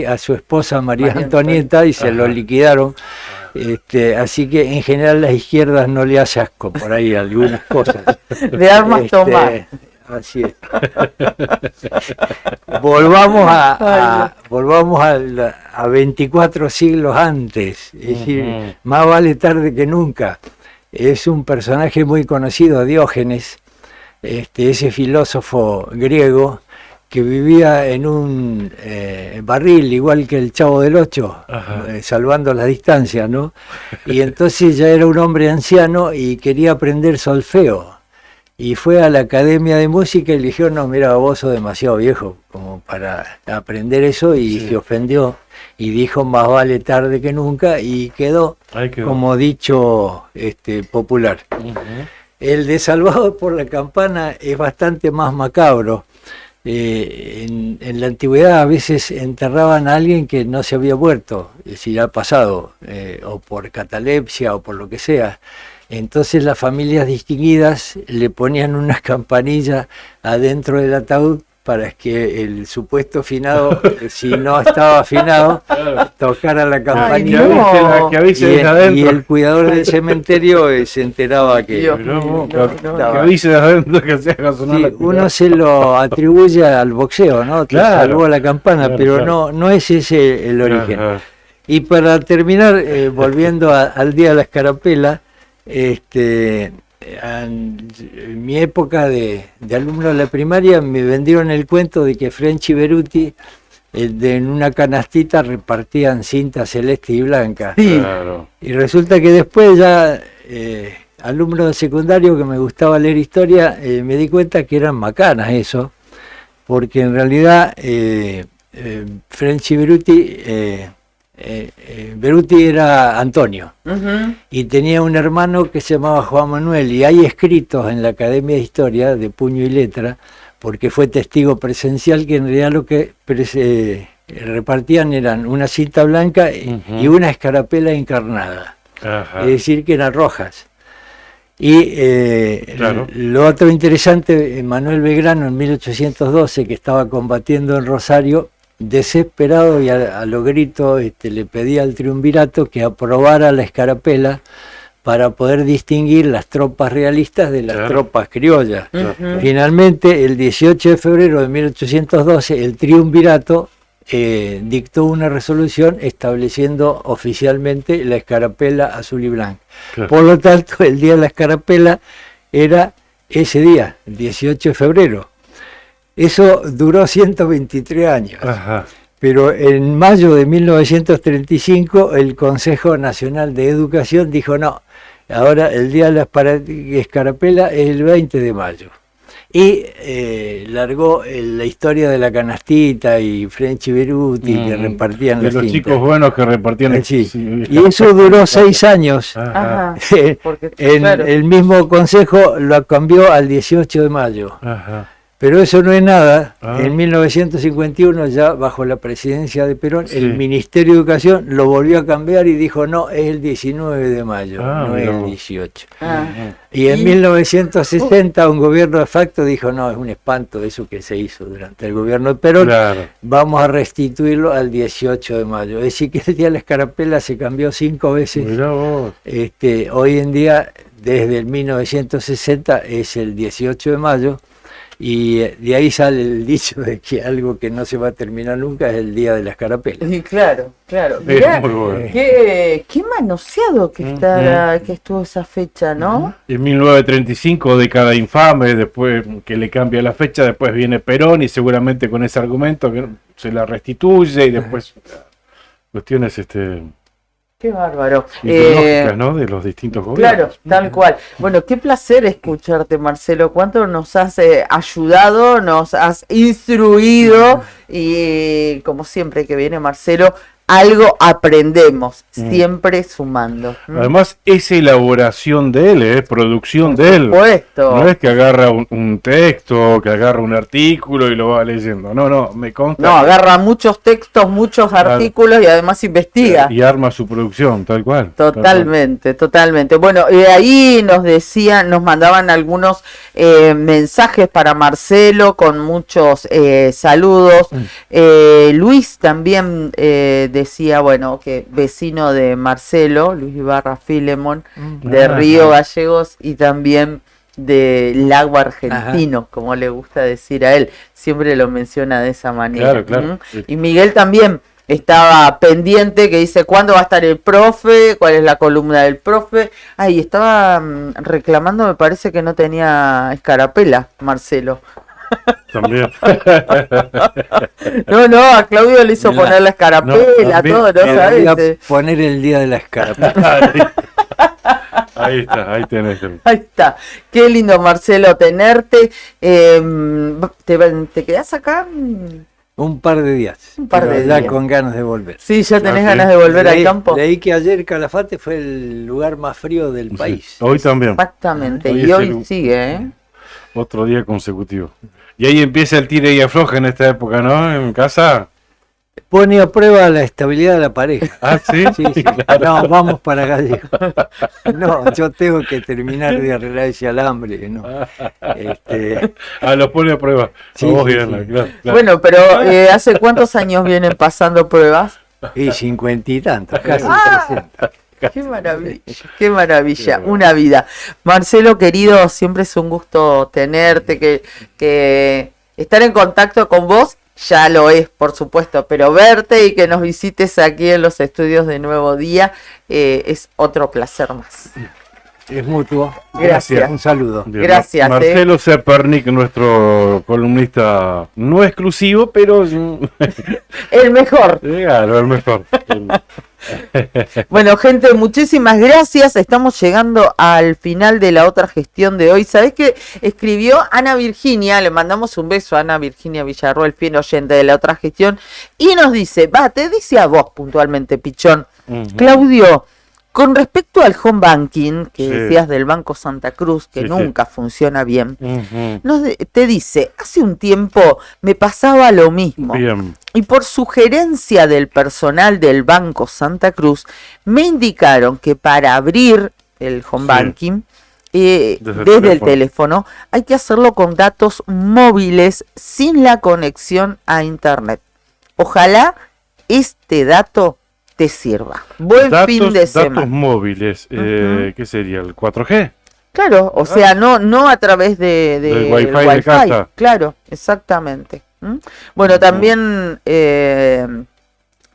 a su esposa María María Antonieta, y se lo Ajá. liquidaron. Así que en general las izquierdas no le hace asco por ahí algunas cosas. De armas tomar. Así es. Volvamos a 24 siglos antes, es decir, Ujú. más vale tarde que nunca. Es un personaje muy conocido, Diógenes, ese filósofo griego que vivía en un barril, igual que el Chavo del Ocho, Ajá. salvando las distancias, ¿no? Y entonces ya era un hombre anciano y quería aprender solfeo. Y fue a la Academia de Música y le dijeron: no, mira, vos sos demasiado viejo como para aprender eso, y se ofendió y dijo: más vale tarde que nunca, y quedó Ahí quedó. como dicho popular. Ujú. El de Salvado por la Campana es bastante más macabro. En la antigüedad a veces enterraban a alguien que no se había muerto, es decir, ha pasado, o por catalepsia o por lo que sea. Entonces las familias distinguidas le ponían una campanilla adentro del ataúd para que el supuesto finado, si no estaba afinado, tocara la campanilla. no. Que avise Y desde el, y adentro. el cuidador del cementerio se enteraba que... Dios Mirá mío, vos, no. que avise desde adentro que se haga sonar Sí, la uno se lo atribuye al boxeo, ¿no? Te Claro, salvó la campana, claro, pero claro. no es ese el origen. Ajá. Y para terminar, volviendo al Día de la Escarapela, en mi época de alumno de la primaria me vendieron el cuento de que French y Beruti en una canastita repartían cinta celeste y blanca. Claro. Y resulta que después ya, alumno de secundario que me gustaba leer historia, me di cuenta que eran macanas eso, porque en realidad French y Beruti, Beruti era Antonio Ujú. y tenía un hermano que se llamaba Juan Manuel, y hay escritos en la Academia de Historia de puño y letra, porque fue testigo presencial, que en realidad lo que repartían eran una cinta blanca y una escarapela encarnada. Ajá. Es decir, que eran rojas. Y Claro. lo otro interesante, Manuel Belgrano en 1812, que estaba combatiendo en Rosario, desesperado y a los gritos le pedía al triunvirato que aprobara la escarapela para poder distinguir las tropas realistas de las Claro. tropas criollas. Ujú. Finalmente, el 18 de febrero de 1812, el triunvirato dictó una resolución estableciendo oficialmente la escarapela azul y blanca. Claro. Por lo tanto, el día de la escarapela era ese día, el 18 de febrero. Eso duró 123 años. Ajá. Pero en mayo de 1935 el Consejo Nacional de Educación dijo no, ahora el día de la escarapela es el 20 de mayo. Y largó la historia de la canastita y French y Beruti que repartían De las los cintas. chicos buenos que repartían. Sí. sí, Y eso duró 6 años. Ajá. Ajá. Porque, En claro. el mismo consejo lo cambió al 18 de mayo. Ajá. Pero eso no es nada. Ah. En 1951, ya bajo la presidencia de Perón, Sí. el Ministerio de Educación lo volvió a cambiar y dijo, no, es el 19 de mayo, Ah, no es mirá el vos. 18. Ah. Y en Y- 1960 un gobierno de facto dijo, no, es un espanto eso que se hizo durante el gobierno de Perón, Claro. vamos a restituirlo al 18 de mayo. Es decir, que el día de la escarapela se cambió 5 veces. Mirá vos. Hoy en día, desde el 1960, es el 18 de mayo, y de ahí sale el dicho de que algo que no se va a terminar nunca es el día de la escarapela. Y claro, claro. Es Mirá, muy bueno. qué manoseado que que estuvo esa fecha, ¿no? En 1935, década infame, después que le cambia la fecha, después viene Perón y seguramente con ese argumento que se la restituye y después cuestiones Qué bárbaro. ideológicas, ¿no? De los distintos gobiernos. Claro, tal cual. Bueno, qué placer escucharte, Marcelo. Cuánto nos has ayudado, nos has instruido y como siempre que viene Marcelo, algo aprendemos, siempre sumando. Además, es elaboración de él, es producción de él. Por supuesto. No es que agarra un texto, que agarra un artículo y lo va leyendo. No, me consta. No, agarra muchos textos, muchos artículos y además investiga. Y arma su producción, tal cual. Totalmente, totalmente. Bueno, ahí nos decían, nos mandaban algunos mensajes para Marcelo con muchos saludos. Luis también decía, bueno, que vecino de Marcelo, Luis Ibarra Filemón, de Río Gallegos y también de Lago Argentino, como le gusta decir a él. Siempre lo menciona de esa manera. Claro. Y Miguel también estaba pendiente, que dice cuándo va a estar el profe, cuál es la columna del profe. Y estaba reclamando, me parece que no tenía escarapela, Marcelo. También. No, a Claudio le hizo poner la escarapela, también todo, ¿no Voy sabes? a poner el día de la escarapela. Ahí está, ahí tenés. Ahí está. Qué lindo, Marcelo, tenerte. ¿Te quedás acá? Un par de días. Un par de Pero ya días. con ganas de volver. Sí, ya tenés sí. ganas de volver al campo. Leí que ayer Calafate fue el lugar más frío del país. Hoy también. Exactamente, Hoy y es hoy el- sigue, ¿eh? Otro día consecutivo. Y ahí empieza el tire y afloje en esta época, ¿no? En casa. Pone a prueba la estabilidad de la pareja. Ah, sí. Sí, sí. No, vamos para Gallego. No, yo tengo que terminar de arreglar ese alambre, ¿no? Ah, lo pone a prueba. Sí, A vos, sí, Diana, sí. claro, claro. Bueno, pero ¿hace cuántos años vienen pasando pruebas? Y 50 y tantos, casi Ah. 60. Qué maravilla, una vida. Marcelo, querido, siempre es un gusto tenerte, que estar en contacto con vos ya lo es, por supuesto, pero verte y que nos visites aquí en los estudios de Nuevo Día es otro placer más. Es mutuo. Gracias. Un saludo. Bien, Gracias, Marcelo Zepernik, nuestro columnista no exclusivo, pero El mejor. claro, el mejor. Bueno, gente, muchísimas gracias. Estamos llegando al final de la otra gestión de hoy. ¿Sabés qué escribió Ana Virginia? Le mandamos un beso a Ana Virginia Villarroel, fiel oyente de la otra gestión. Y nos dice, te dice a vos puntualmente, Pichón. Claudio, con respecto al home banking, que Sí. decías del Banco Santa Cruz, que Sí, sí. nunca funciona bien, Ujú. te dice, hace un tiempo me pasaba lo mismo. Bien. Y por sugerencia del personal del Banco Santa Cruz, me indicaron que para abrir el home Sí. banking, Desde desde el teléfono, hay que hacerlo con datos móviles sin la conexión a Internet. Ojalá este dato te sirva. Buen fin de Datos semana. móviles, ¿qué sería? ¿El 4G? Claro, o sea, no a través del Del Wi-Fi de casa. Claro, exactamente. ¿Mm? Bueno, también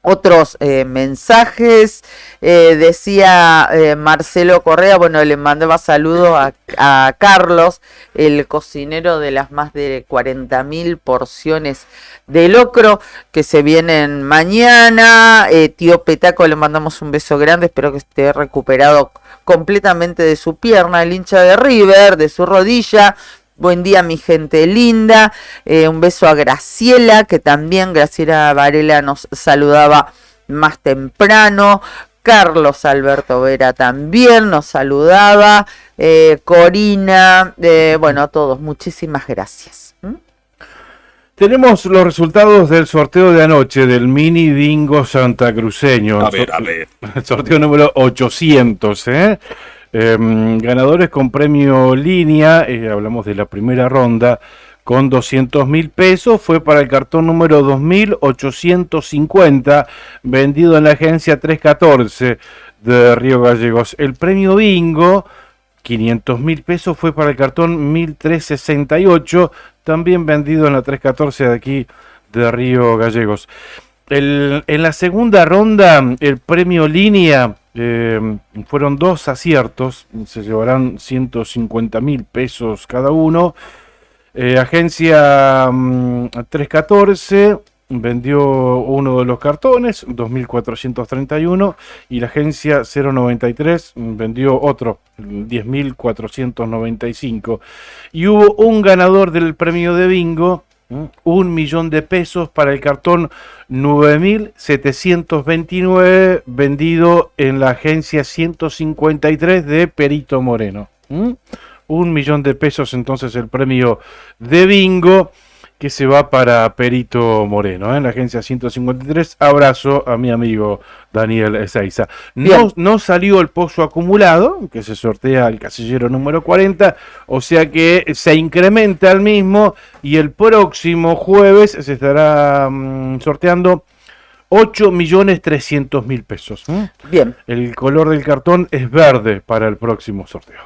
otros mensajes. Decía Marcelo Correa, bueno, le mandaba saludo a Carlos, el cocinero de las más de 40.000 porciones de locro que se vienen mañana. Tío Petaco, le mandamos un beso grande, espero que esté recuperado completamente de su pierna, el hincha de River, de su rodilla. Buen día, mi gente linda. Un beso a Graciela, que también Graciela Varela nos saludaba más temprano. Carlos Alberto Vera también nos saludaba. Corina, bueno, a todos, muchísimas gracias. Tenemos los resultados del sorteo de anoche del mini bingo santacruceño. A ver. El sorteo número 800, ganadores con premio línea, hablamos de la primera ronda, con 200.000 pesos, fue para el cartón número 2850, vendido en la agencia 314 de Río Gallegos. El premio bingo, 500.000 pesos, fue para el cartón 1368, también vendido en la 314 de aquí de Río Gallegos. En la segunda ronda, el premio línea, fueron 2 aciertos, se llevarán 150.000 pesos cada uno. Agencia 314 vendió uno de los cartones, 2.431, y la agencia 093 vendió otro, 10.495. Y hubo un ganador del premio de bingo, 1 millón de pesos para el cartón 9.729, vendido en la agencia 153 de Perito Moreno. 1 millón de pesos entonces el premio de bingo, que se va para Perito Moreno, en la agencia 153. Abrazo a mi amigo Daniel Ezeiza. No salió el pozo acumulado, que se sortea el casillero número 40, o sea que se incrementa el mismo, y el próximo jueves se estará sorteando 8.300.000 pesos. Bien. El color del cartón es verde para el próximo sorteo.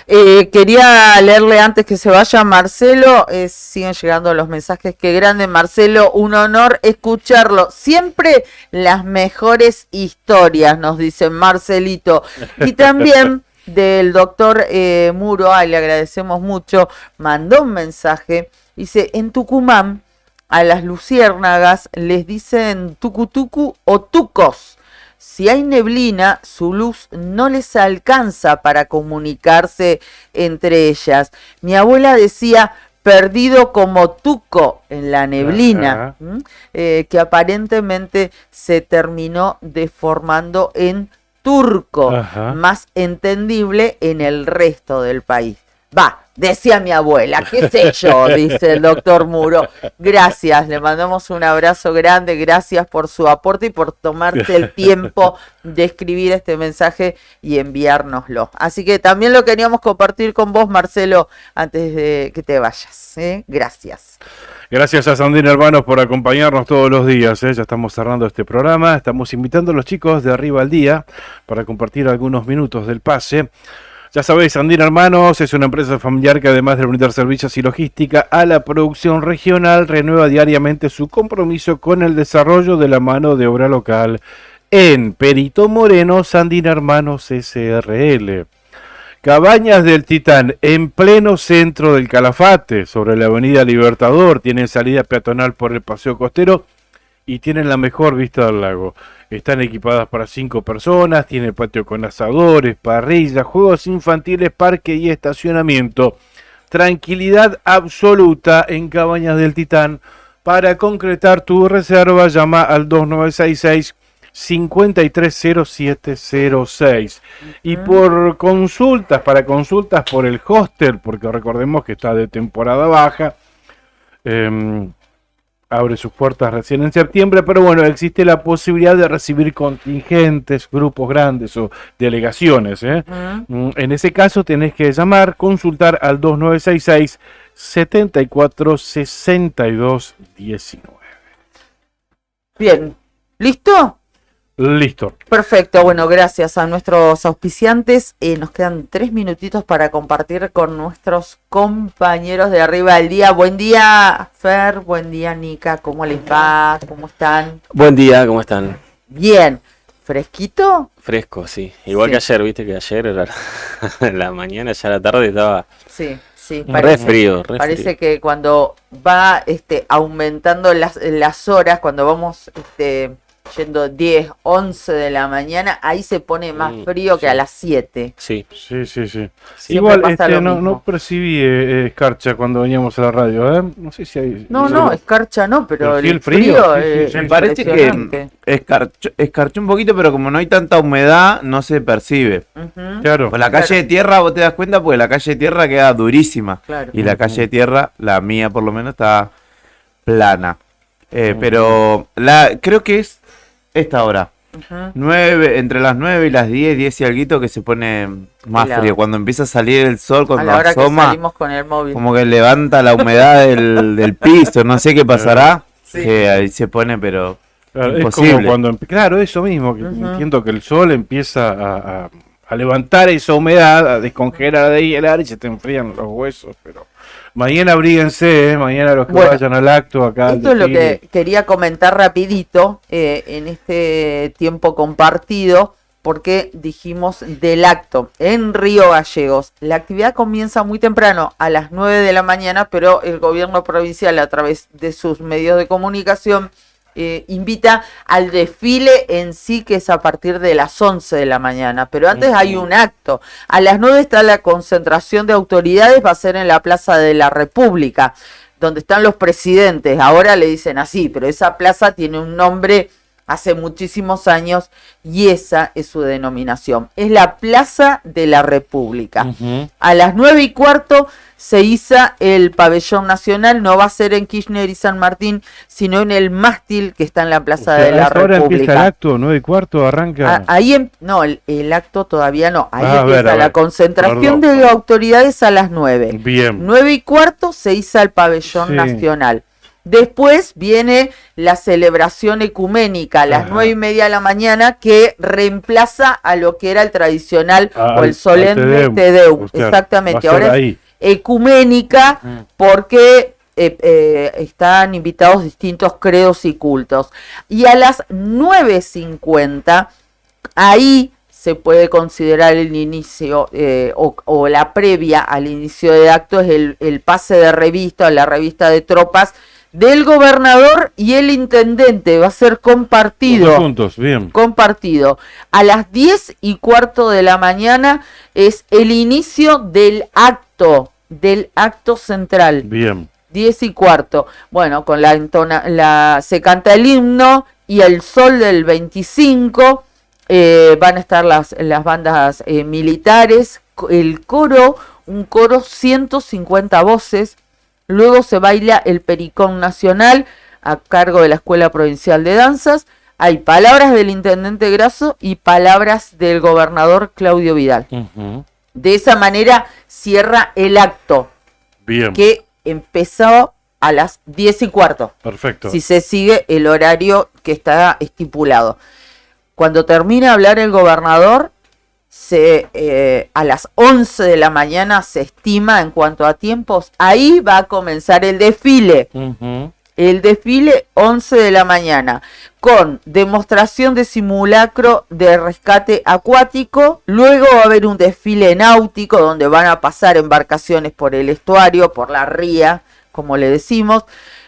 Quería leerle antes que se vaya Marcelo, siguen llegando los mensajes, qué grande Marcelo, un honor escucharlo, siempre las mejores historias, nos dice Marcelito, y también del doctor Muro, le agradecemos mucho, mandó un mensaje, dice, en Tucumán a las luciérnagas les dicen tucutucu o tucos. Si hay neblina, su luz no les alcanza para comunicarse entre ellas. Mi abuela decía perdido como tuco en la neblina, que aparentemente se terminó deformando en turco, más entendible en el resto del país. Va, decía mi abuela, qué sé yo, dice el doctor Muro. Gracias, le mandamos un abrazo grande, gracias por su aporte y por tomarse el tiempo de escribir este mensaje y enviárnoslo. Así que también lo queríamos compartir con vos, Marcelo, antes de que te vayas. Gracias. Gracias a Sandina Hermanos por acompañarnos todos los días. Ya estamos cerrando este programa. Estamos invitando a los chicos de Arriba al Día para compartir algunos minutos del pase. Ya sabéis, Sandina Hermanos es una empresa familiar que además de brindar servicios y logística a la producción regional, renueva diariamente su compromiso con el desarrollo de la mano de obra local en Perito Moreno, Sandina Hermanos SRL. Cabañas del Titán, en pleno centro del Calafate, sobre la avenida Libertador, tienen salida peatonal por el Paseo Costero y tienen la mejor vista del lago. Están equipadas para 5 personas, tiene patio con asadores, parrillas, juegos infantiles, parque y estacionamiento. Tranquilidad absoluta en Cabañas del Titán. Para concretar tu reserva, llama al 2966-530706. Y para consultas por el hostel, porque recordemos que está de temporada baja, abre sus puertas recién en septiembre, pero bueno, existe la posibilidad de recibir contingentes, grupos grandes o delegaciones. En ese caso tenés que llamar, consultar al 2966-746219. Bien, ¿listo? Listo. Perfecto, bueno, gracias a nuestros auspiciantes. Nos quedan 3 minutitos para compartir con nuestros compañeros de Arriba del Día. Buen día, Fer, buen día, Nica, ¿cómo les va? ¿Cómo están? Buen día, ¿cómo están? Bien, ¿fresquito? Fresco, sí. Igual Sí. que ayer, viste que ayer era la mañana, ya la tarde estaba Sí, sí, re frío, re parece frío. que cuando va aumentando las horas, cuando vamos yendo 10, 11 de la mañana, ahí se pone más frío que a las 7. Sí. Sí. Siempre Igual pasa lo mismo. no percibí escarcha cuando veníamos a la radio. No sé si hay... No, escarcha no, pero sí, el el frío, frío, sí. Me parece que impresionante. escarchó un poquito, pero como no hay tanta humedad, no se percibe. Ujú. Claro. Pues la calle de tierra, vos te das cuenta, porque la calle de tierra queda durísima. Claro. Y la calle de tierra, la mía por lo menos, está plana. Pero creo que es esta hora. Ujú. Entre las 9 y las 10 y alguito que se pone más Helado. frío. Cuando empieza a salir el sol, A cuando la hora que asoma, salimos con el móvil. como que levanta la humedad del piso. No sé qué pasará. Sí. Que ahí se pone, pero Claro, es imposible. como cuando... Claro, eso mismo. Que Ujú. entiendo que el sol empieza a levantar esa humedad, a descongelar, a deshielar y se te enfrían los huesos. Pero mañana abríguense, mañana los que Bueno, vayan al acto acá. al Esto es lo desfile. que quería comentar rapidito en este tiempo compartido, porque dijimos del acto en Río Gallegos. La actividad comienza muy temprano, a las 9 de la mañana, pero el gobierno provincial, a través de sus medios de comunicación, invita al desfile en sí, que es a partir de las 11 de la mañana, pero antes hay un acto. A las 9 está la concentración de autoridades, va a ser en la Plaza de la República, donde están los presidentes. Ahora le dicen así, pero esa plaza tiene un nombre hace muchísimos años y esa es su denominación. Es la Plaza de la República. A las 9:15 se iza el pabellón nacional, no va a ser en Kirchner y San Martín, sino en el mástil que está en la Plaza O sea, de la ahora empieza el República. acto, 9:15 arranca. Ahí no, el acto todavía no. Ahí Ah, a ver, empieza a la ver. concentración Perdón. de autoridades a las 9. Bien. 9:15 se iza el pabellón Sí. nacional. Después viene la celebración ecuménica a las Ajá. 9:30 de la mañana, que reemplaza a lo que era el tradicional o Al- el solemne al Te Deum. Pues claro, Exactamente. va a ser Ahora es ahí. ecuménica porque están invitados distintos credos y cultos. Y a las 9:50 ahí se puede considerar el inicio o la previa al inicio de acto, es el pase de revista o la revista de tropas del gobernador y el intendente. Va a ser compartido. Los dos juntos, bien. Compartido. A las 10:15 de la mañana es el inicio del acto del acto central. Bien. 10:15. Bueno, con se canta el himno y el sol del 25. Van a estar las bandas militares, el coro, un coro 150 voces. Luego se baila el Pericón Nacional a cargo de la Escuela Provincial de Danzas. Hay palabras del intendente Grasso y palabras del gobernador Claudio Vidal. De esa manera cierra el acto. Bien. Que empezó a las 10:15. Perfecto. Si se sigue el horario que está estipulado. Cuando termina de hablar el gobernador, a las 11 de la mañana se estima en cuanto a tiempos, ahí va a comenzar el desfile. El desfile 11 de la mañana, con demostración de simulacro de rescate acuático. Luego va a haber un desfile náutico donde van a pasar embarcaciones por el estuario, por la ría, como le decimos.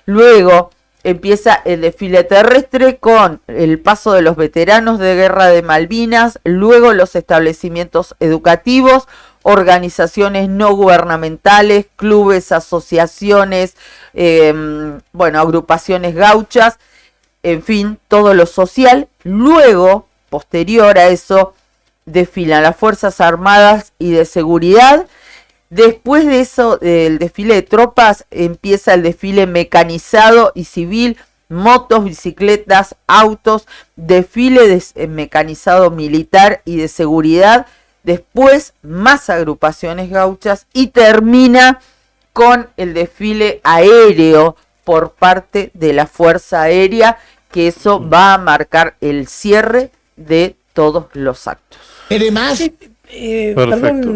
Luego empieza el desfile terrestre con el paso de los veteranos de Guerra de Malvinas, luego los establecimientos educativos, organizaciones no gubernamentales, clubes, asociaciones, agrupaciones gauchas, en fin, todo lo social. Luego, posterior a eso, desfilan las Fuerzas Armadas y de Seguridad. Después de eso, del desfile de tropas, empieza el desfile mecanizado y civil, motos, bicicletas, autos, desfile mecanizado militar y de seguridad. Después, más agrupaciones gauchas y termina con el desfile aéreo por parte de la Fuerza Aérea, que eso va a marcar el cierre de todos los actos. Además, Perfecto.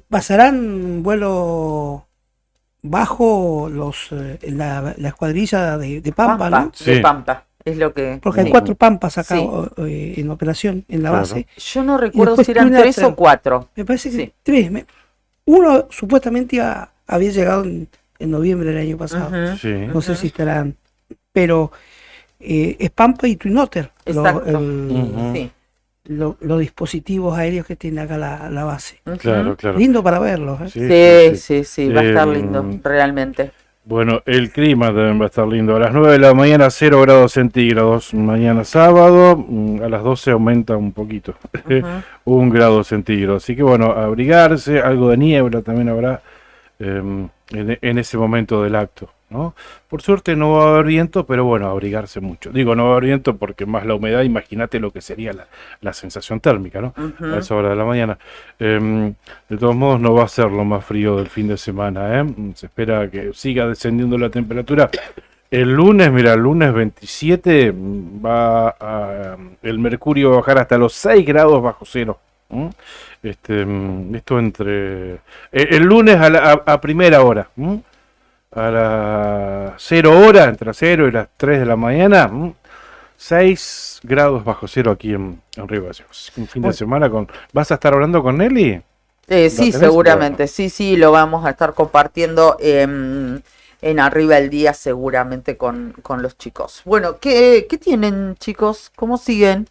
pasarán vuelo bajo la escuadrilla de Pampa, ¿no? Sí. De Pampa, es lo que... Porque hay sí. 4 Pampas acá Sí. en operación en la Claro. base. Yo no recuerdo después si eran Trinidad 3 o 4. Me parece que Sí. 3. Uno supuestamente había llegado en noviembre del año pasado. Ujú. Sí. No sé si estarán, pero es Pampa y Twin Otter Exacto. Ujú. Sí. los dispositivos aéreos que tiene acá la base. Ujú. Claro, claro. Lindo para verlos. Sí, va a estar lindo, realmente. Bueno, el clima también va a estar lindo. A las 9 de la mañana 0 grados centígrados. Mañana sábado a las 12 aumenta un poquito. 1 grado centígrado. Así que bueno, abrigarse. Algo de niebla también habrá en ese momento del acto, ¿no? Por suerte no va a haber viento, pero bueno, abrigarse mucho. Digo, no va a haber viento porque más la humedad, imagínate lo que sería la sensación térmica, ¿no? A esa hora de la mañana. De todos modos, no va a ser lo más frío del fin de semana, ¿eh? Se espera que siga descendiendo la temperatura. El lunes, mira, el lunes 27 el mercurio va a bajar hasta los 6 grados bajo cero. Esto entre... el lunes a primera hora. A las 0 hora, entre las 0 y las 3 de la mañana, 6 grados bajo cero aquí en Río Gallegos. Un fin de semana con... ¿Vas a estar hablando con Nelly? Sí, seguramente. Sí, lo vamos a estar compartiendo en Arriba el Día seguramente con los chicos. Bueno, ¿qué tienen, chicos? ¿Cómo siguen?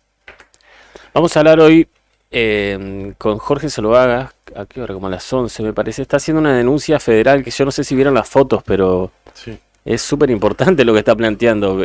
Vamos a hablar hoy con Jorge Zuluaga, ¿a qué hora? Como a las 11 me parece. Está haciendo una denuncia federal que yo no sé si vieron las fotos, pero Sí. es súper importante lo que está planteando.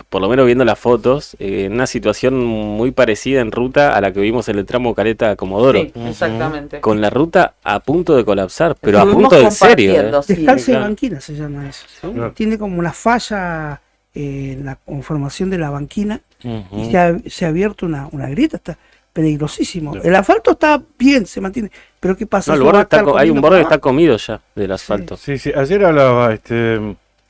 Por lo menos viendo las fotos, una situación muy parecida en ruta a la que vimos en el tramo Caleta-Comodoro. Sí, exactamente. Con la ruta a punto de colapsar, pero a Estuvimos punto de serio. compartiendo, sí. Descalce de claro. banquina se llama eso. Claro. Tiene como una falla en la conformación de la banquina Ujú. y se ha abierto una grieta. Está peligrosísimo. Claro. El asfalto está bien, se mantiene. Pero ¿qué pasa? No, el Eso borde va a estar hay un comiendo borde que para está comido ya del asfalto. Sí, ayer hablaba,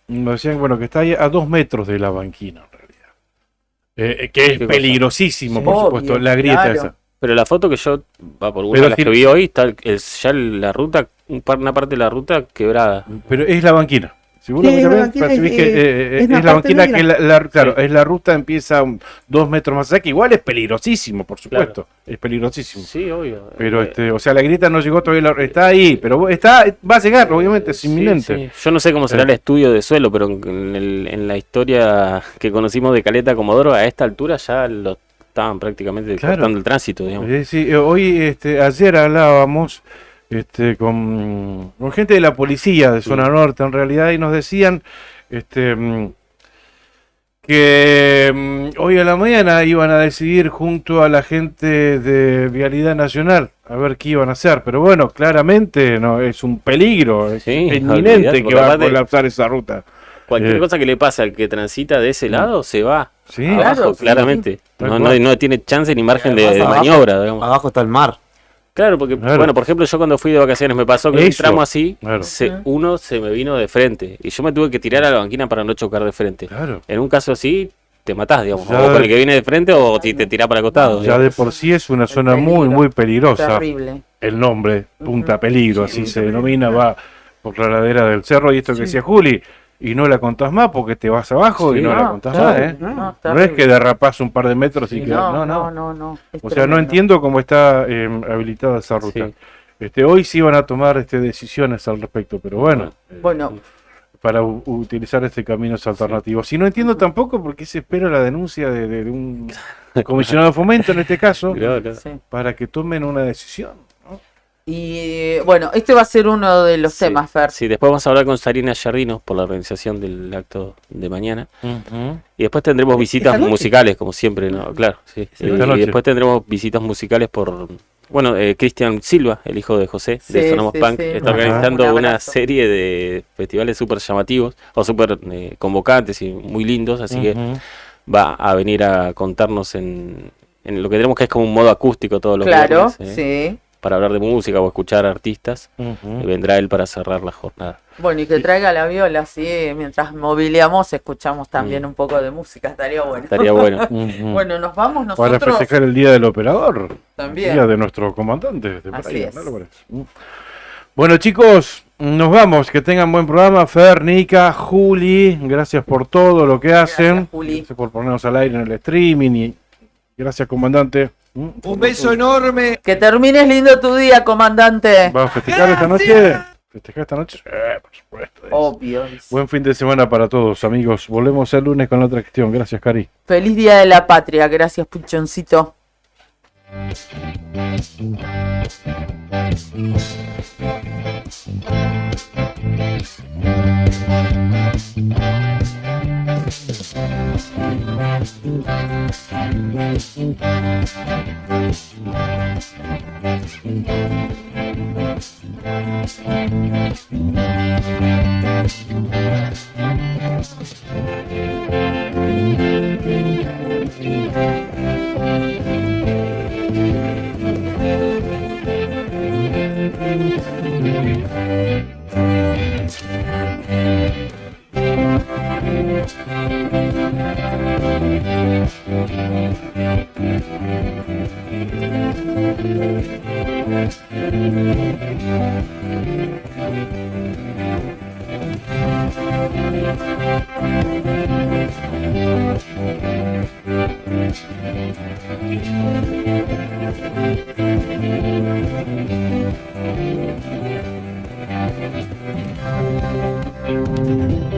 me decían, bueno, que está ahí a 2 metros de la banquina, en realidad. Que es cosa? peligrosísimo, Sí. por Obvio, supuesto, la grieta claro. esa. Pero la foto que yo, por una Pero de las si- que vi hoy, está ya la ruta, una parte de la ruta quebrada. Pero es la banquina. Si vos Sí, lo la ves, banquina percibís es- que es la es la parte banquina que negra. claro, es la ruta empieza 2 metros más allá, que igual es peligrosísimo, por supuesto. Es peligrosísimo. Sí, obvio. Pero o sea, la grieta no llegó todavía, está ahí, pero va a llegar, obviamente, es Sí, inminente. sí. Yo no sé cómo será el estudio de suelo, pero en la historia que conocimos de Caleta Comodoro, a esta altura ya lo estaban prácticamente Claro. cortando el tránsito, digamos. Sí, hoy, ayer hablábamos con gente de la policía de zona norte en realidad, y nos decían que hoy a la mañana iban a decidir junto a la gente de Vialidad Nacional a ver qué iban a hacer, pero bueno, claramente no es un peligro, es inminente olvidate, que porque va a aparte- colapsar esa ruta. Cualquier cosa que le pase al que transita de ese lado se va Sí, abajo, Claro, sí. claramente. Tal No, cual. no tiene chance ni margen de Además, abajo- maniobra, digamos. Abajo está el mar. Claro, porque, Claro. bueno, por ejemplo, yo cuando fui de vacaciones me pasó que en un Eso, tramo así, claro. uno se me vino de frente y yo me tuve que tirar a la banquina para no chocar de frente. Claro. En un caso así, te matás, digamos, Ya o con de- el que viene de frente o si te tirás para el costado. Ya de por sí es una zona muy, peligro. muy peligrosa. Terrible. El nombre, Punta Peligro, así se denomina, va por la ladera del cerro, y esto que decía Juli, y no la contás más porque te vas abajo y Sí, no la no, contás claro, más, ¿eh? no, No es terrible. que derrapás un par de metros y quedás, No, no. no. Es O sea, no tremendo. entiendo cómo está habilitada esa ruta. Hoy sí van a tomar decisiones al respecto, pero bueno, Bueno, para utilizar caminos alternativos. Y no entiendo tampoco por qué se espera la denuncia de un comisionado de fomento, en este caso, Claro. sí. para que tomen una decisión, ¿no? Y bueno, este va a ser uno de los temas, Fer. Sí, después vamos a hablar con Sarina Jardino por la organización del acto de mañana. Y después tendremos visitas ¿Esta noche? musicales, como siempre, ¿no? Claro, sí. Esta noche. Y después tendremos visitas musicales por, bueno, Cristian Silva, el hijo de José, de Sí, Sonamos sí, Punk, sí. está Ajá. organizando Un una abrazo. serie de festivales súper llamativos, o súper convocantes y muy lindos, así que va a venir a contarnos en lo que tenemos, que es como un modo acústico todo lo Claro, viernes, sí. para hablar de música o escuchar artistas. Vendrá él para cerrar la jornada. Bueno, y que traiga la viola, así, mientras mobiliamos, escuchamos también un poco de música, estaría bueno. Estaría bueno. Bueno, nos vamos Para nosotros festejar el Día del Operador, también. el Día de nuestro comandante de Así Brian es. Álvarez. Bueno, chicos, nos vamos. Que tengan buen programa. Fer, Nica, Juli, gracias por todo lo que hacen. Juli. Gracias por ponernos al aire en el streaming. Y gracias, comandante. Un beso enorme. Que termines lindo tu día, comandante. ¿Va a festejar esta noche? ¿Festejar esta noche? Por supuesto. Obvio. Buen fin de semana para todos, amigos. Volvemos el lunes con la otra cuestión. Gracias, Cari. Feliz Día de la Patria. Gracias, Puchoncito. Thank you.